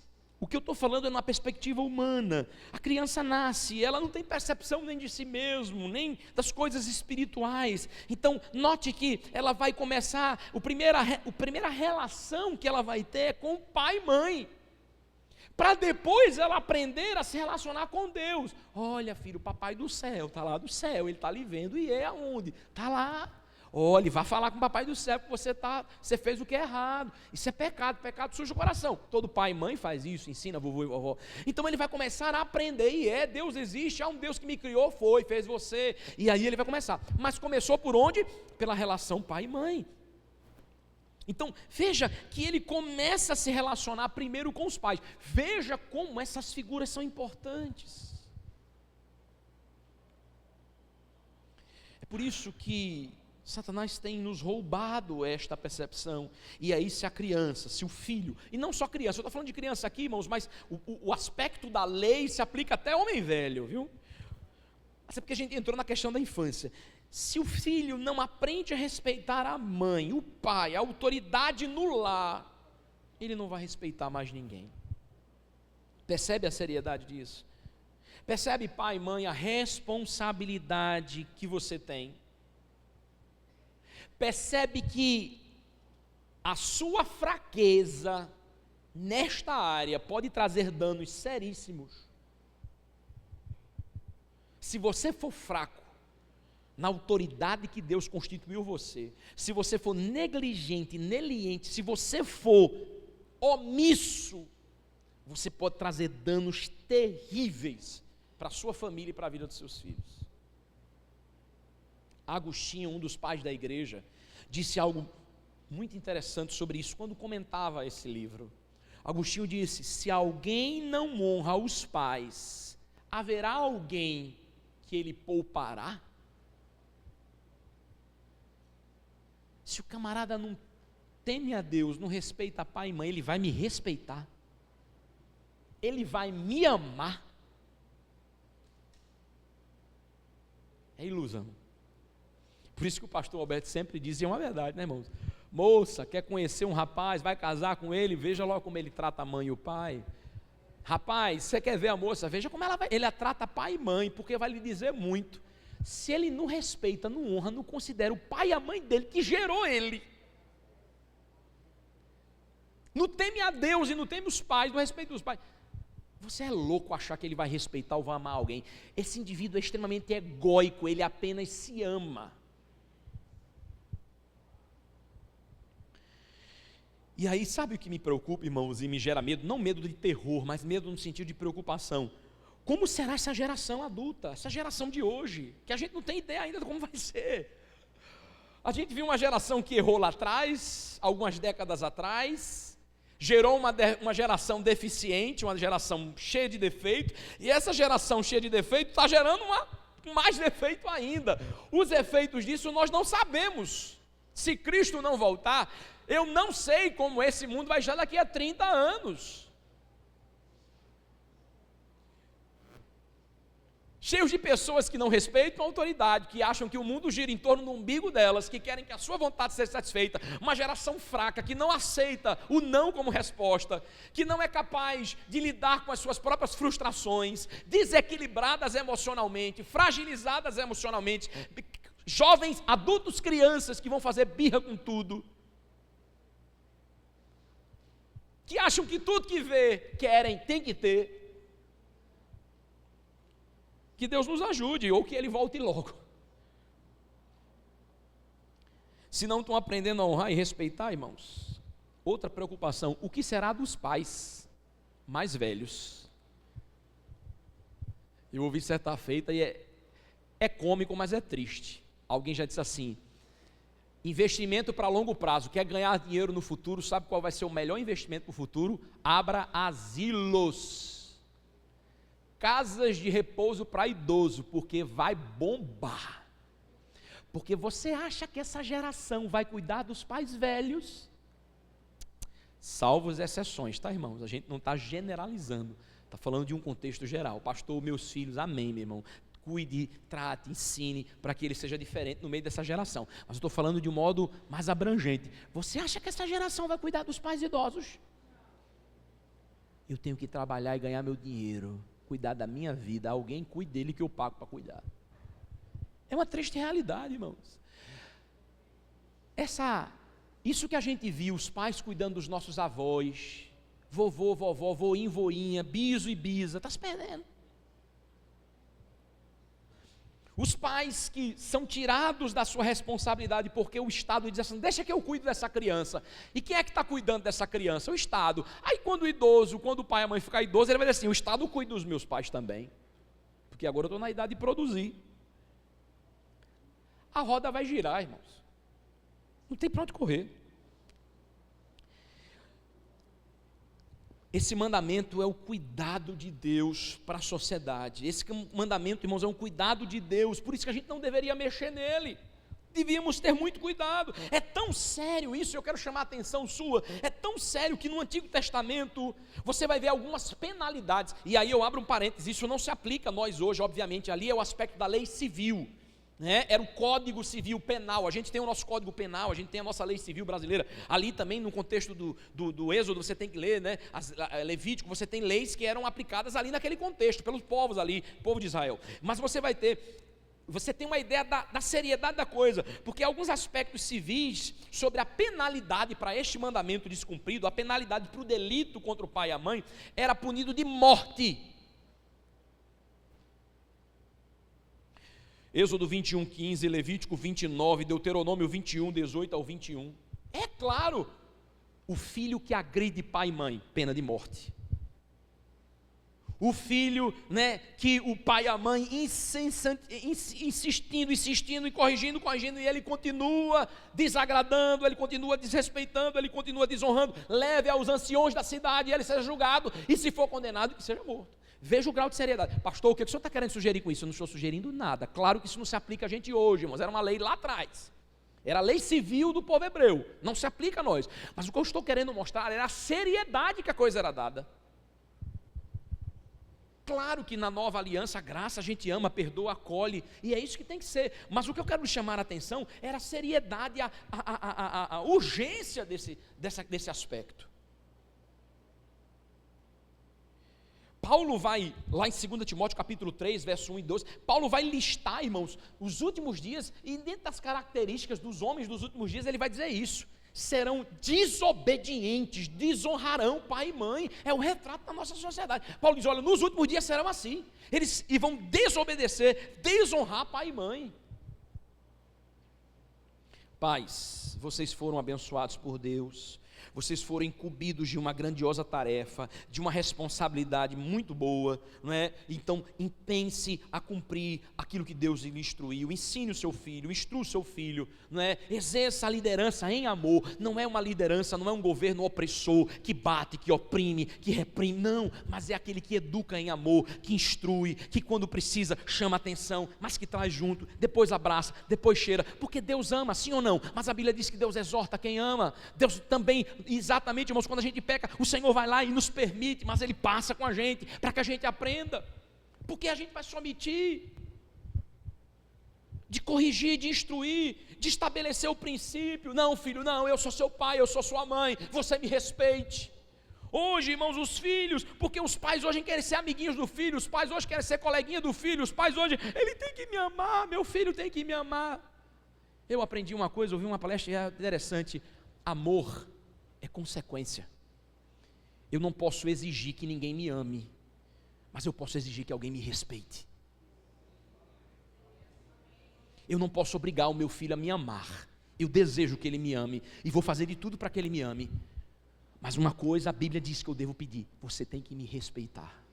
o que eu estou falando é numa perspectiva humana. A criança nasce, ela não tem percepção nem de si mesmo, nem das coisas espirituais. Então, note que ela vai começar, a primeira relação que ela vai ter é com o pai e mãe, para depois ela aprender a se relacionar com Deus. Olha, filho, o papai do céu, está lá do céu, ele está ali vendo, e é aonde? Está lá. Olhe, vá falar com o papai do céu, que você fez o que é errado. Isso é pecado, pecado suja o coração. Todo pai e mãe faz isso, ensina vovô e vovó. Então ele vai começar a aprender, e Deus existe, há um Deus que me criou, fez você, e aí ele vai começar. Mas começou por onde? Pela relação pai e mãe. Então, veja que ele começa a se relacionar primeiro com os pais. Veja como essas figuras são importantes. É por isso que Satanás tem nos roubado esta percepção. E aí, se a criança, se o filho, e não só criança, eu estou falando de criança aqui, irmãos, mas o aspecto da lei se aplica até homem velho, viu? Mas é porque a gente entrou na questão da infância. Se o filho não aprende a respeitar a mãe, o pai, a autoridade no lar, ele não vai respeitar mais ninguém. Percebe a seriedade disso? Percebe, pai e mãe, a responsabilidade que você tem? Percebe que a sua fraqueza nesta área pode trazer danos seríssimos. Se você for fraco na autoridade que Deus constituiu você, se você for negligente, neliente, se você for omisso, você pode trazer danos terríveis para a sua família e para a vida dos seus filhos. Agostinho, um dos pais da igreja, disse algo muito interessante sobre isso quando comentava esse livro. Agostinho disse: se alguém não honra os pais, haverá alguém que ele poupará? Se o camarada não teme a Deus, não respeita pai e mãe, ele vai me respeitar? Ele vai me amar? É ilusão. Por isso que o pastor Alberto sempre diz, e é uma verdade, né, irmãos? Moça, quer conhecer um rapaz, vai casar com ele, veja logo como ele trata a mãe e o pai. Rapaz, você quer ver a moça, veja como ele a trata pai e mãe, porque vai lhe dizer muito. Se ele não respeita, não honra, não considera o pai e a mãe dele que gerou ele, não teme a Deus e não teme os pais, não respeita os pais, você é louco achar que ele vai respeitar ou vai amar alguém. Esse indivíduo é extremamente egóico, ele apenas se ama. E aí, sabe o que me preocupa, irmãos, e me gera medo? Não medo de terror, mas medo no sentido de preocupação. Como será essa geração adulta, essa geração de hoje, que a gente não tem ideia ainda de como vai ser? A gente viu uma geração que errou lá atrás, algumas décadas atrás, gerou uma geração deficiente, uma geração cheia de defeito, e essa geração cheia de defeito está gerando mais defeito ainda. Os efeitos disso nós não sabemos. Se Cristo não voltar, eu não sei como esse mundo vai estar daqui a 30 anos. Cheios de pessoas que não respeitam a autoridade, que acham que o mundo gira em torno do umbigo delas, que querem que a sua vontade seja satisfeita. Uma geração fraca, que não aceita o não como resposta, que não é capaz de lidar com as suas próprias frustrações, desequilibradas emocionalmente, fragilizadas emocionalmente, jovens, adultos, crianças que vão fazer birra com tudo, que acham que tudo que vê, querem, tem que ter. Que Deus nos ajude, ou que Ele volte logo. Se não estão aprendendo a honrar e respeitar, irmãos, outra preocupação: o que será dos pais mais velhos? Eu ouvi certa feita e é cômico, mas é triste. Alguém já disse assim: investimento para longo prazo, quer ganhar dinheiro no futuro, sabe qual vai ser o melhor investimento para o futuro? Abra asilos, casas de repouso para idoso, porque vai bombar. Porque você acha que essa geração vai cuidar dos pais velhos? Salvo as exceções, tá, irmãos? A gente não está generalizando, está falando de um contexto geral. Pastor, meus filhos, amém, meu irmão. Cuide, trate, ensine, para que ele seja diferente no meio dessa geração. Mas eu estou falando de um modo mais abrangente. Você acha que essa geração vai cuidar dos pais idosos? Eu tenho que trabalhar e ganhar meu dinheiro, cuidar da minha vida, alguém cuide dele que eu pago para cuidar. É uma triste realidade, irmãos. Isso que a gente viu, os pais cuidando dos nossos avós, vovô, vovó, voinho, voinha, biso e bisa, está se perdendo. Os pais que são tirados da sua responsabilidade porque o Estado diz assim: deixa que eu cuido dessa criança. E quem é que está cuidando dessa criança? O Estado. Aí quando o pai e a mãe ficar idoso, ele vai dizer assim: o Estado cuida dos meus pais também, porque agora eu estou na idade de produzir. A roda vai girar, irmãos. Não tem para onde correr. Esse mandamento é o cuidado de Deus para a sociedade. Esse mandamento, irmãos, é um cuidado de Deus. Por isso que a gente não deveria mexer nele. Devíamos ter muito cuidado. É tão sério isso, eu quero chamar a atenção sua. É tão sério que no Antigo Testamento você vai ver algumas penalidades. E aí eu abro um parênteses, isso não se aplica a nós hoje, obviamente. Ali é o aspecto da lei civil, né? Era o Código Civil Penal. A gente tem o nosso Código Penal, a gente tem a nossa lei civil brasileira. Ali também, no contexto do Êxodo, você tem que ler, né? Levítico, você tem leis que eram aplicadas ali naquele contexto, pelos povos ali, povo de Israel. Mas você tem uma ideia da seriedade da coisa, porque alguns aspectos civis sobre a penalidade para este mandamento descumprido, a penalidade para o delito contra o pai e a mãe, era punido de morte. Êxodo 21:15, Levítico 29, Deuteronômio 21, 18 ao 21. É claro, o filho que agride pai e mãe, pena de morte. O filho, né, que o pai e a mãe insistindo e corrigindo, e ele continua desagradando, ele continua desrespeitando, ele continua desonrando, leve aos anciões da cidade e ele seja julgado, e se for condenado, que seja morto. Veja o grau de seriedade. Pastor, o que o senhor está querendo sugerir com isso? Eu não estou sugerindo nada. Claro que isso não se aplica a gente hoje, irmãos, era uma lei lá atrás. Era a lei civil do povo hebreu, não se aplica a nós. Mas o que eu estou querendo mostrar era a seriedade que a coisa era dada. Claro que na nova aliança, a graça a gente ama, perdoa, acolhe, e é isso que tem que ser. Mas o que eu quero chamar a atenção era a seriedade, a urgência desse aspecto. Paulo vai, lá em 2 Timóteo capítulo 3, verso 1 e 12, Paulo vai listar, irmãos, os últimos dias, e dentro das características dos homens dos últimos dias, ele vai dizer isso: serão desobedientes, desonrarão pai e mãe. É o retrato da nossa sociedade. Paulo diz, olha, nos últimos dias serão assim, eles vão desobedecer, desonrar pai e mãe. Pais, vocês foram abençoados por Deus, vocês foram incumbidos de uma grandiosa tarefa, de uma responsabilidade muito boa, não é? Então, empenhe-se a cumprir aquilo que Deus lhe instruiu, ensine o seu filho, instrua o seu filho, não é? Exerça a liderança em amor, não é uma liderança, não é um governo opressor, que bate, que oprime, que reprime, não, mas é aquele que educa em amor, que instrui, que quando precisa chama atenção, mas que traz junto, depois abraça, depois cheira, porque Deus ama, sim ou não? Mas a Bíblia diz que Deus exorta quem ama. Deus também, exatamente, irmãos, quando a gente peca, o Senhor vai lá e nos permite, mas Ele passa com a gente, para que a gente aprenda, porque a gente vai se omitir de corrigir, de instruir, de estabelecer o princípio. Não, filho, não, eu sou seu pai, eu sou sua mãe, você me respeite. Hoje, irmãos, os filhos, porque os pais hoje querem ser amiguinhos do filho, os pais hoje querem ser coleguinha do filho, os pais hoje, ele tem que me amar, meu filho tem que me amar. Eu aprendi uma coisa, ouvi uma palestra interessante: amor é consequência. Eu não posso exigir que ninguém me ame, mas eu posso exigir que alguém me respeite. Eu não posso obrigar o meu filho a me amar. Eu desejo que ele me ame e vou fazer de tudo para que ele me ame. Mas uma coisa a Bíblia diz que eu devo pedir: você tem que me respeitar.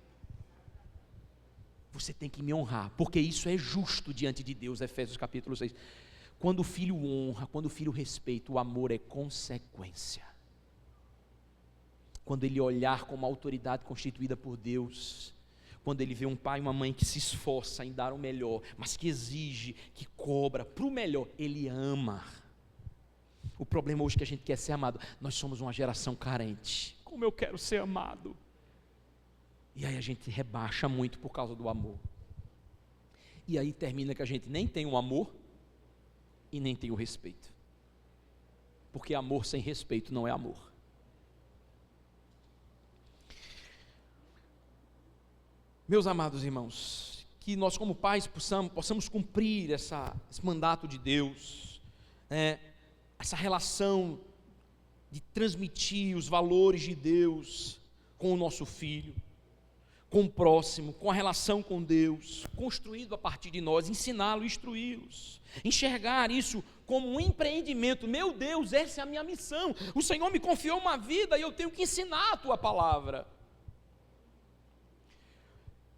Você tem que me honrar, porque isso é justo diante de Deus. Efésios capítulo 6. Quando o filho honra, quando o filho respeita, o amor é consequência. Quando ele olhar como autoridade constituída por Deus, quando ele vê um pai e uma mãe que se esforça em dar o melhor, mas que exige, que cobra para o melhor, ele ama. O problema hoje é que a gente quer ser amado. Nós somos uma geração carente. Como eu quero ser amado? E aí a gente rebaixa muito por causa do amor. E aí termina que a gente nem tem o amor e nem tem o respeito. Porque amor sem respeito não é amor. Meus amados irmãos, que nós como pais possamos cumprir esse mandato de Deus, essa relação de transmitir os valores de Deus com o nosso filho, com o próximo, com a relação com Deus, construído a partir de nós, ensiná-lo, instruí-los, enxergar isso como um empreendimento. Meu Deus, essa é a minha missão, o Senhor me confiou uma vida e eu tenho que ensinar a tua palavra.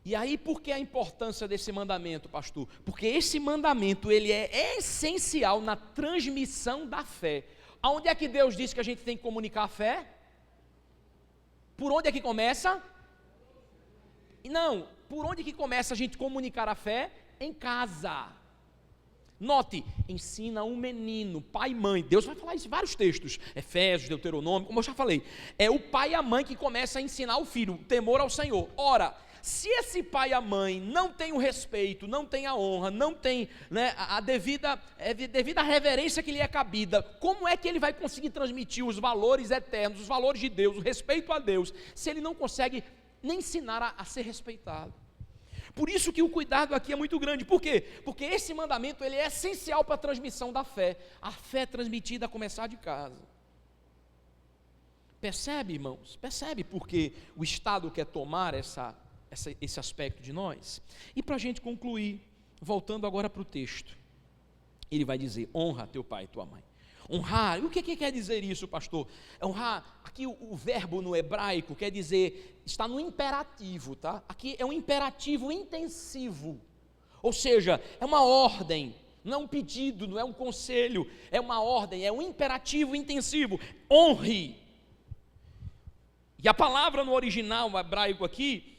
E aí, por que a importância desse mandamento, pastor? Porque esse mandamento, ele é essencial na transmissão da fé. Aonde é que Deus diz que a gente tem que comunicar a fé? Por onde é que começa? Não, por onde é que começa a gente comunicar a fé? Em casa. Note, ensina um menino, pai e mãe. Deus vai falar isso em vários textos, Efésios, Deuteronômio, como eu já falei. É o pai e a mãe que começa a ensinar o filho, o temor ao Senhor. Ora, se esse pai e a mãe não têm o respeito, não têm a honra, não têm, a devida reverência que lhe é cabida, como é que ele vai conseguir transmitir os valores eternos, os valores de Deus, o respeito a Deus, se ele não consegue nem ensinar a ser respeitado? Por isso que o cuidado aqui é muito grande. Por quê? Porque esse mandamento ele é essencial para a transmissão da fé. A fé transmitida a começar de casa. Percebe, irmãos? Percebe porque o Estado quer tomar esse aspecto de nós? E para a gente concluir, voltando agora para o texto, ele vai dizer: honra teu pai e tua mãe. Honrar, o que quer dizer isso, pastor? Honrar, aqui o verbo no hebraico quer dizer, está no imperativo, tá? Aqui é um imperativo intensivo, ou seja, é uma ordem, não é um pedido, não é um conselho, é uma ordem, é um imperativo intensivo, honre. E a palavra no original hebraico aqui,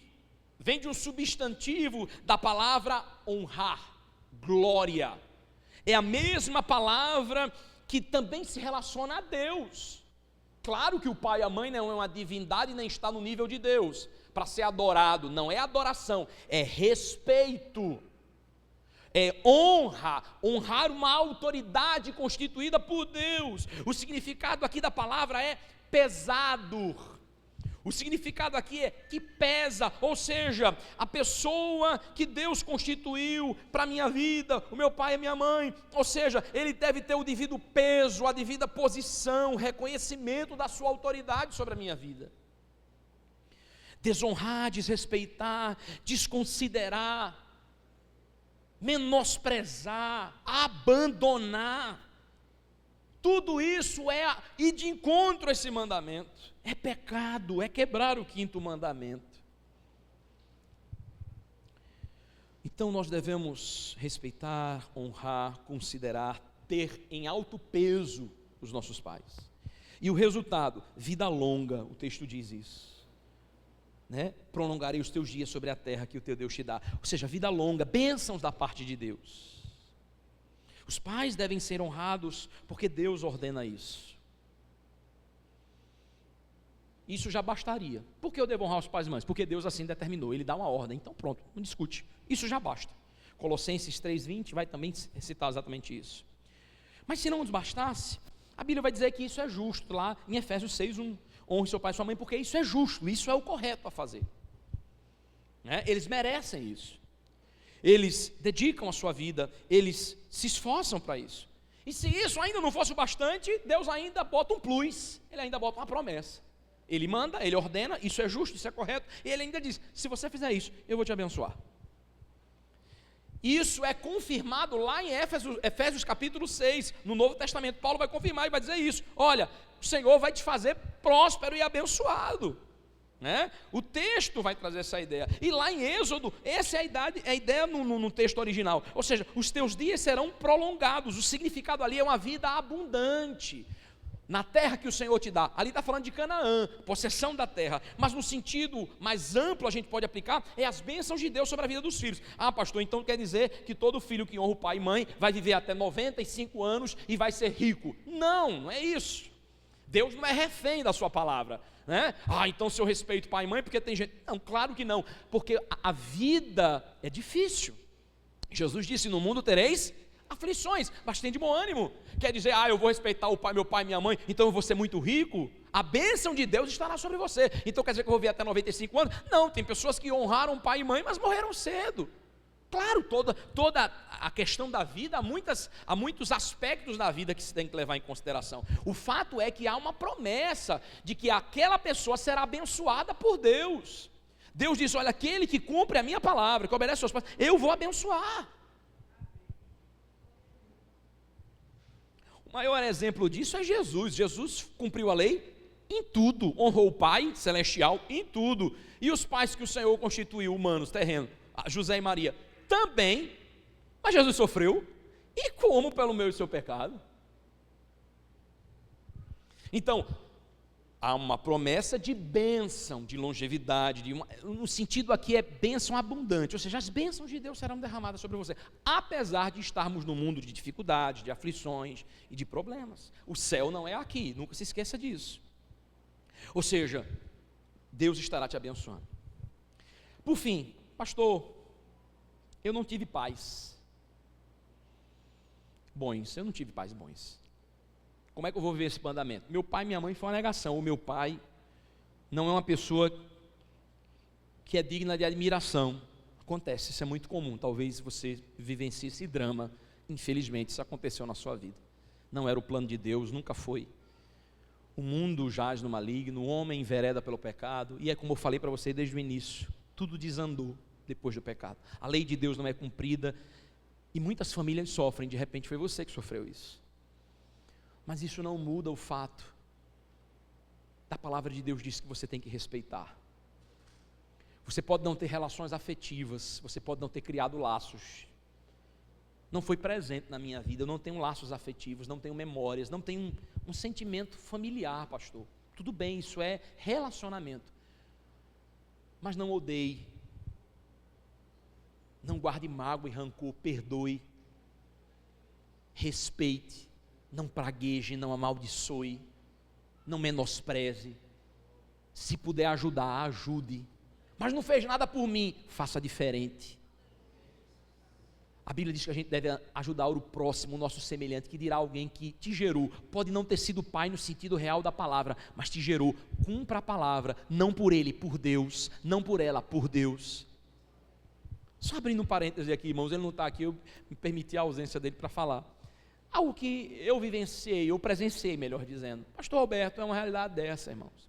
vem de um substantivo da palavra honrar, glória, é a mesma palavra que também se relaciona a Deus. Claro que o pai e a mãe não é uma divindade, nem está no nível de Deus, para ser adorado, não é adoração, é respeito, é honra, honrar uma autoridade constituída por Deus. O significado aqui da palavra é pesado, o significado aqui é que pesa, ou seja, a pessoa que Deus constituiu para a minha vida, o meu pai e a minha mãe, ou seja, ele deve ter o devido peso, a devida posição, reconhecimento da sua autoridade sobre a minha vida. Desonrar, desrespeitar, desconsiderar, menosprezar, abandonar, tudo isso é ir de encontro a esse mandamento, é pecado, é quebrar o 5º mandamento. Então nós devemos respeitar, honrar, considerar, ter em alto peso os nossos pais. E o resultado, vida longa, o texto diz isso, né? Prolongarei os teus dias sobre a terra que o teu Deus te dá, ou seja, vida longa, bênçãos da parte de Deus. Os pais devem ser honrados porque Deus ordena isso. Isso já bastaria. Por que eu devo honrar os pais e mães? Porque Deus assim determinou, Ele dá uma ordem, então pronto, não discute. Isso já basta. Colossenses 3:20 vai também citar exatamente isso. Mas se não nos bastasse, a Bíblia vai dizer que isso é justo, lá em Efésios 6:1. Honre seu pai e sua mãe, porque isso é justo, isso é o correto a fazer. Eles merecem isso. Eles dedicam a sua vida, eles se esforçam para isso. E se isso ainda não fosse o bastante, Deus ainda bota um plus, Ele ainda bota uma promessa. Ele manda, Ele ordena, isso é justo, isso é correto, e Ele ainda diz, se você fizer isso, eu vou te abençoar. Isso é confirmado lá em Efésios capítulo 6, no Novo Testamento. Paulo vai confirmar e vai dizer isso, olha, o Senhor vai te fazer próspero e abençoado. O texto vai trazer essa ideia, e lá em Êxodo, essa é a ideia no texto original, ou seja, os teus dias serão prolongados, o significado ali é uma vida abundante, na terra que o Senhor te dá. Ali está falando de Canaã, possessão da terra, mas no sentido mais amplo a gente pode aplicar, é as bênçãos de Deus sobre a vida dos filhos. Ah, pastor, então quer dizer que todo filho que honra o pai e mãe, vai viver até 95 anos e vai ser rico? Não, não é isso. Deus não é refém da sua palavra, então se eu respeito pai e mãe, porque tem gente, não, claro que não, porque a vida é difícil. Jesus disse, no mundo tereis aflições, mas tem de bom ânimo. Quer dizer, eu vou respeitar meu pai e minha mãe, então eu vou ser muito rico? A bênção de Deus estará sobre você, então quer dizer que eu vou viver até 95 anos? Não, tem pessoas que honraram pai e mãe, mas morreram cedo. Claro, toda a questão da vida, há muitos aspectos da vida que se tem que levar em consideração. O fato é que há uma promessa de que aquela pessoa será abençoada por Deus. Deus diz, olha, aquele que cumpre a minha palavra, que obedece aos pais, eu vou abençoar. O maior exemplo disso é Jesus. Jesus cumpriu a lei em tudo, honrou o Pai celestial em tudo. E os pais que o Senhor constituiu, humanos, terrenos, José e Maria, também, mas Jesus sofreu, e como pelo meu e seu pecado? Então, há uma promessa de bênção, de longevidade, no sentido aqui é bênção abundante, ou seja, as bênçãos de Deus serão derramadas sobre você, apesar de estarmos num mundo de dificuldades, de aflições e de problemas. O céu não é aqui, nunca se esqueça disso. Ou seja, Deus estará te abençoando. Por fim, pastor, eu não tive pais bons, eu não tive pais bons. Como é que eu vou viver esse mandamento? Meu pai e minha mãe foi uma negação. O meu pai não é uma pessoa que é digna de admiração. Acontece, isso é muito comum. Talvez você vivencie esse drama. Infelizmente, isso aconteceu na sua vida. Não era o plano de Deus, nunca foi. O mundo jaz no maligno, o homem envereda pelo pecado. E é como eu falei para você desde o início, tudo desandou depois do pecado. A lei de Deus não é cumprida e muitas famílias sofrem. De repente foi você que sofreu isso. Mas isso não muda o fato da palavra de Deus diz que você tem que respeitar. Você pode não ter relações afetivas, você pode não ter criado laços. Não foi presente na minha vida, eu não tenho laços afetivos, não tenho memórias, não tenho um sentimento familiar, pastor. Tudo bem, isso é relacionamento. Mas não odeie, não guarde mágoa e rancor, perdoe, respeite, não pragueje, não amaldiçoe, não menospreze. Se puder ajudar, ajude. Mas não fez nada por mim, faça diferente. A Bíblia diz que a gente deve ajudar o próximo, o nosso semelhante, que dirá alguém que te gerou. Pode não ter sido pai no sentido real da palavra, mas te gerou. Cumpra a palavra, não por ele, por Deus, não por ela, por Deus. Só abrindo um parêntese aqui, irmãos, ele não está aqui, eu me permiti a ausência dele para falar. Algo que eu vivenciei, eu presenciei, melhor dizendo. Pastor Alberto, é uma realidade dessa, irmãos.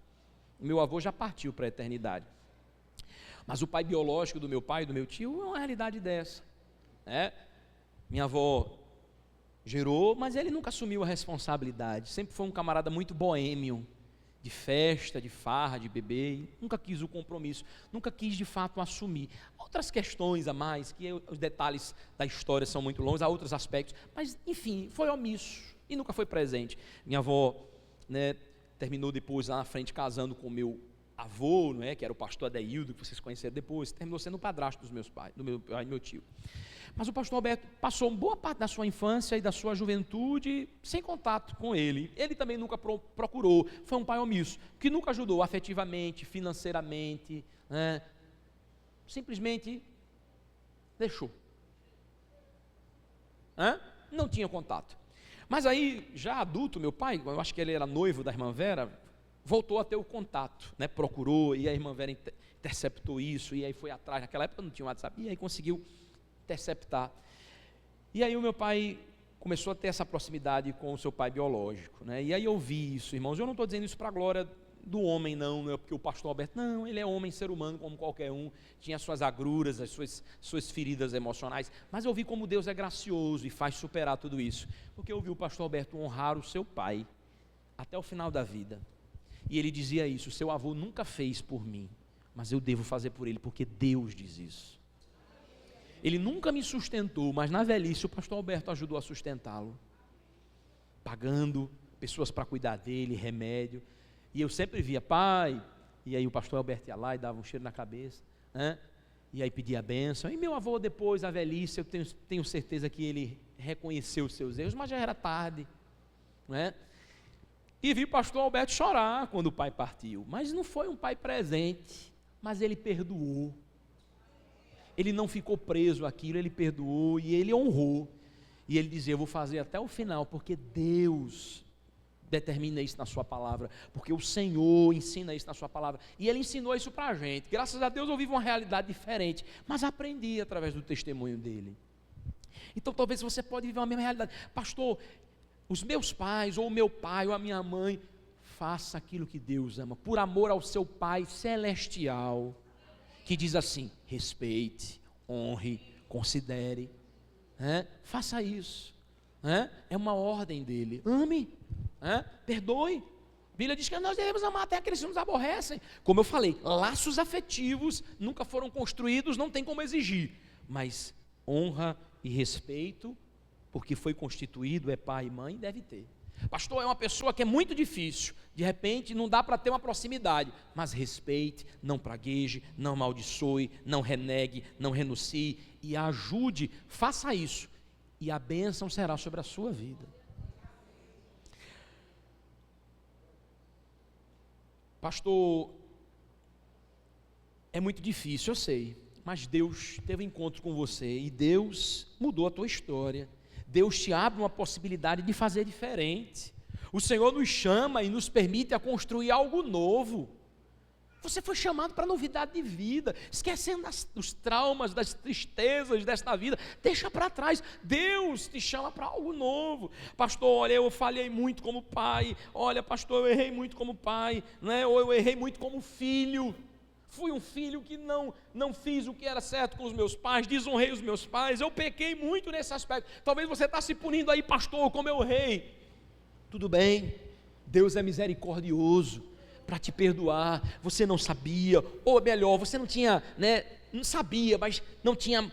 O meu avô já partiu para a eternidade. Mas o pai biológico do meu pai e do meu tio é uma realidade dessa. Minha avó gerou, mas ele nunca assumiu a responsabilidade. Sempre foi um camarada muito boêmio, de festa, de farra, de beber. Nunca quis o compromisso, nunca quis de fato assumir. Outras questões a mais, que os detalhes da história são muito longos, há outros aspectos, mas enfim, foi omisso e nunca foi presente. Minha avó, terminou depois lá na frente casando com o meu avô, que era o pastor Adeildo, que vocês conheceram depois, terminou sendo o padrasto dos meus pais, do meu pai e do meu tio. Mas o pastor Alberto passou boa parte da sua infância e da sua juventude sem contato com ele. Ele também nunca procurou, foi um pai omisso, que nunca ajudou afetivamente, financeiramente, simplesmente deixou. Não tinha contato. Mas aí, já adulto, meu pai, eu acho que ele era noivo da irmã Vera, voltou a ter o contato, procurou, e a irmã Vera interceptou isso, e aí foi atrás, naquela época não tinha WhatsApp, e aí conseguiu interceptar. E aí o meu pai começou a ter essa proximidade com o seu pai biológico, e aí eu vi isso, irmãos. Eu não estou dizendo isso para a glória do homem, não é porque o pastor Alberto, não, ele é homem, ser humano como qualquer um, tinha as suas agruras, as suas feridas emocionais, mas eu vi como Deus é gracioso e faz superar tudo isso, porque eu vi o pastor Alberto honrar o seu pai até o final da vida. E ele dizia isso: seu avô nunca fez por mim, mas eu devo fazer por ele, porque Deus diz isso. Ele nunca me sustentou, mas na velhice o pastor Alberto ajudou a sustentá-lo, pagando pessoas para cuidar dele, remédio. E eu sempre via, pai, e aí o pastor Alberto ia lá e dava um cheiro na cabeça, e aí pedia a bênção. E meu avô depois, a velhice, eu tenho certeza que ele reconheceu os seus erros, mas já era tarde, E vi o pastor Alberto chorar quando o pai partiu, mas não foi um pai presente, mas ele perdoou. Ele não ficou preso àquilo, ele perdoou e ele honrou. E ele dizia: eu vou fazer até o final, porque Deus determina isso na sua palavra, porque o Senhor ensina isso na sua palavra. E ele ensinou isso para a gente. Graças a Deus eu vivo uma realidade diferente, mas aprendi através do testemunho dele. Então talvez você pode viver uma mesma realidade. Pastor, os meus pais, ou o meu pai, ou a minha mãe, faça aquilo que Deus ama, por amor ao seu Pai celestial, que diz assim: respeite, honre, considere, faça isso, é uma ordem dele, ame, perdoe. A Bíblia diz que nós devemos amar até aqueles que nos aborrecem. Como eu falei, laços afetivos nunca foram construídos, não tem como exigir, mas honra e respeito, porque foi constituído, é pai e mãe, deve ter. Pastor, é uma pessoa que é muito difícil, de repente não dá para ter uma proximidade, mas respeite, não pragueje, não amaldiçoe, não renegue, não renuncie e ajude, faça isso, e a bênção será sobre a sua vida. Pastor, é muito difícil, eu sei, mas Deus teve um encontro com você e Deus mudou a tua história. Deus te abre uma possibilidade de fazer diferente. O Senhor nos chama e nos permite a construir algo novo. Você foi chamado para novidade de vida, esquecendo dos traumas, das tristezas desta vida, deixa para trás. Deus te chama para algo novo. Pastor, olha, eu falhei muito como pai. Olha, pastor, eu errei muito como pai, ou eu errei muito como filho. Fui um filho que não fiz o que era certo com os meus pais, desonrei os meus pais, eu pequei muito nesse aspecto. Talvez você está se punindo aí, pastor, como eu errei. Tudo bem, Deus é misericordioso para te perdoar. Você não sabia, ou melhor, você não tinha, não sabia, mas não tinha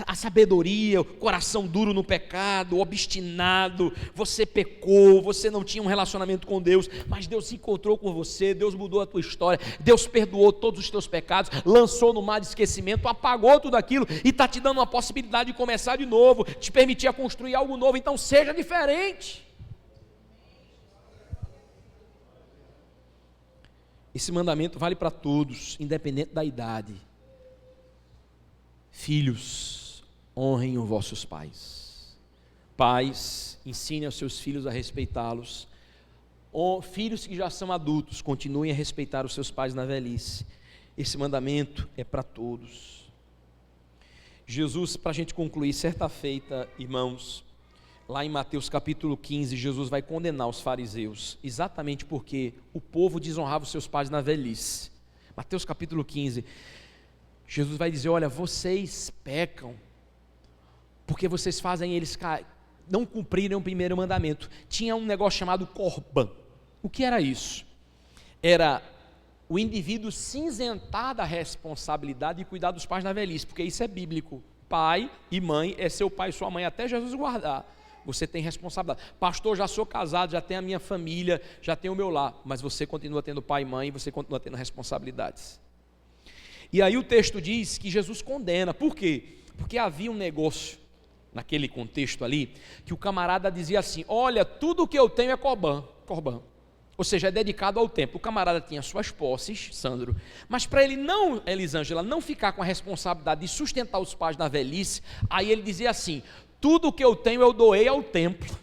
a sabedoria, o coração duro no pecado, obstinado, você pecou, você não tinha um relacionamento com Deus, mas Deus se encontrou com você, Deus mudou a tua história, Deus perdoou todos os teus pecados, lançou no mar de esquecimento, apagou tudo aquilo e está te dando uma possibilidade de começar de novo, te permitir construir algo novo. Então seja diferente. Esse mandamento vale para todos, independente da idade. Filhos, honrem os vossos pais. Pais, ensinem aos seus filhos a respeitá-los. Filhos que já são adultos, continuem a respeitar os seus pais na velhice. Esse mandamento é para todos. Jesus, para a gente concluir, certa feita, irmãos, lá em Mateus capítulo 15, Jesus vai condenar os fariseus, exatamente porque o povo desonrava os seus pais na velhice. Mateus capítulo 15, Jesus vai dizer: olha, vocês pecam, porque vocês fazem eles não cumprirem o primeiro mandamento. Tinha um negócio chamado Corban. O que era isso? Era o indivíduo se isentar da responsabilidade de cuidar dos pais na velhice, porque isso é bíblico. Pai e mãe é seu pai e sua mãe até Jesus guardar. Você tem responsabilidade. Pastor, já sou casado, já tenho a minha família, já tenho o meu lar, mas você continua tendo pai e mãe e você continua tendo responsabilidades. E aí o texto diz que Jesus condena. Por quê? Porque havia um negócio naquele contexto ali, que o camarada dizia assim: olha, tudo que eu tenho é Corban, ou seja, é dedicado ao templo. O camarada tinha suas posses, Sandro, mas para ele não, Elisângela, não ficar com a responsabilidade de sustentar os pais na velhice, aí ele dizia assim: tudo que eu tenho eu doei ao templo.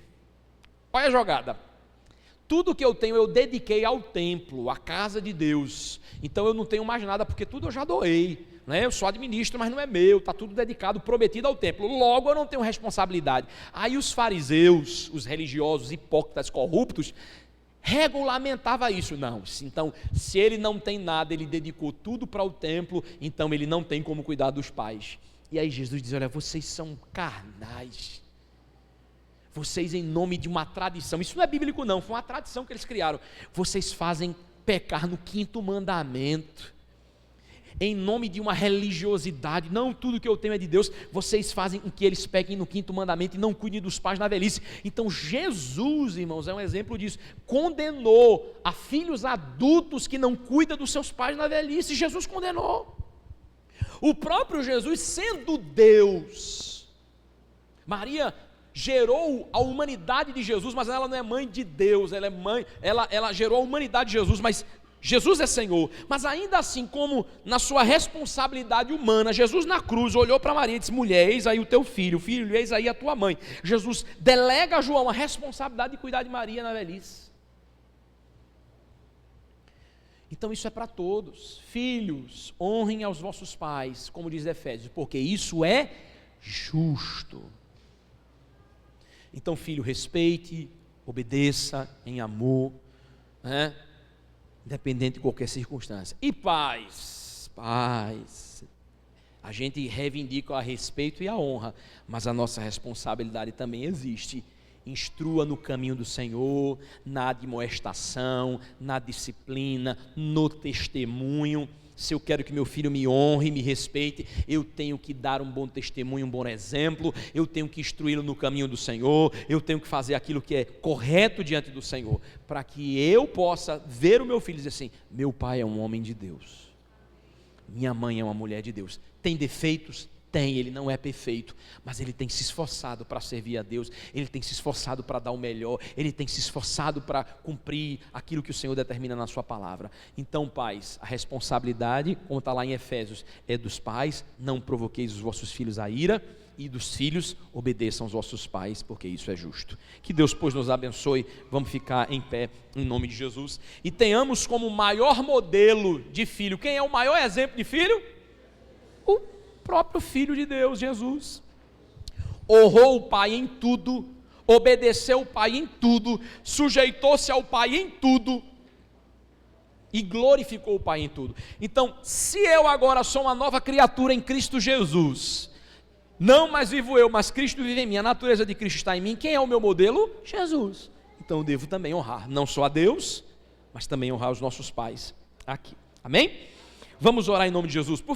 Olha a jogada. Tudo que eu tenho eu dediquei ao templo, à casa de Deus. Então eu não tenho mais nada, porque tudo eu já doei, eu só administro, mas não é meu, está tudo dedicado, prometido ao templo. Logo eu não tenho responsabilidade. Aí os fariseus, os religiosos hipócritas corruptos, regulamentavam isso. Não, então se ele não tem nada, ele dedicou tudo para o templo, então ele não tem como cuidar dos pais. E aí Jesus diz: olha, vocês são carnais. Vocês, em nome de uma tradição, isso não é bíblico não, foi uma tradição que eles criaram, vocês fazem pecar no 5º mandamento, em nome de uma religiosidade. Não, tudo que eu tenho é de Deus. Vocês fazem com que eles pequem no 5º mandamento e não cuidem dos pais na velhice. Então Jesus, irmãos, é um exemplo disso, condenou a filhos adultos que não cuidam dos seus pais na velhice. Jesus condenou. O próprio Jesus, sendo Deus, Maria gerou a humanidade de Jesus, mas ela não é mãe de Deus, ela é mãe, ela gerou a humanidade de Jesus, mas Jesus é Senhor. Mas ainda assim, como na sua responsabilidade humana, Jesus na cruz olhou para Maria e disse: mulher, eis aí o teu filho, eis aí a tua mãe. Jesus delega a João a responsabilidade de cuidar de Maria na velhice. Então isso é para todos. Filhos, honrem aos vossos pais, como diz Efésios, porque isso é justo. Então, filho, respeite, obedeça em amor, independente de qualquer circunstância. E pais, a gente reivindica a respeito e a honra, mas a nossa responsabilidade também existe. Instrua no caminho do Senhor, na admoestação, na disciplina, no testemunho. Se eu quero que meu filho me honre, me respeite, eu tenho que dar um bom testemunho, um bom exemplo, eu tenho que instruí-lo no caminho do Senhor, eu tenho que fazer aquilo que é correto diante do Senhor, para que eu possa ver o meu filho e dizer assim: meu pai é um homem de Deus, minha mãe é uma mulher de Deus. Tem defeitos? Tem, ele não é perfeito, mas ele tem se esforçado para servir a Deus, ele tem se esforçado para dar o melhor, ele tem se esforçado para cumprir aquilo que o Senhor determina na sua palavra. Então, pais, a responsabilidade, como está lá em Efésios, é dos pais. Não provoqueis os vossos filhos a ira, e dos filhos, obedeçam os vossos pais, porque isso é justo. Que Deus, pois, nos abençoe. Vamos ficar em pé em nome de Jesus e tenhamos como maior modelo de filho. Quem é o maior exemplo de filho? O próprio Filho de Deus, Jesus. Honrou o Pai em tudo, obedeceu o Pai em tudo, sujeitou-se ao Pai em tudo e glorificou o Pai em tudo. Então, se eu agora sou uma nova criatura em Cristo Jesus, não mais vivo eu, mas Cristo vive em mim, a natureza de Cristo está em mim, quem é o meu modelo? Jesus. então eu devo também honrar, não só a Deus, mas também honrar os nossos pais aqui. Amém? Vamos orar em nome de Jesus, por favor.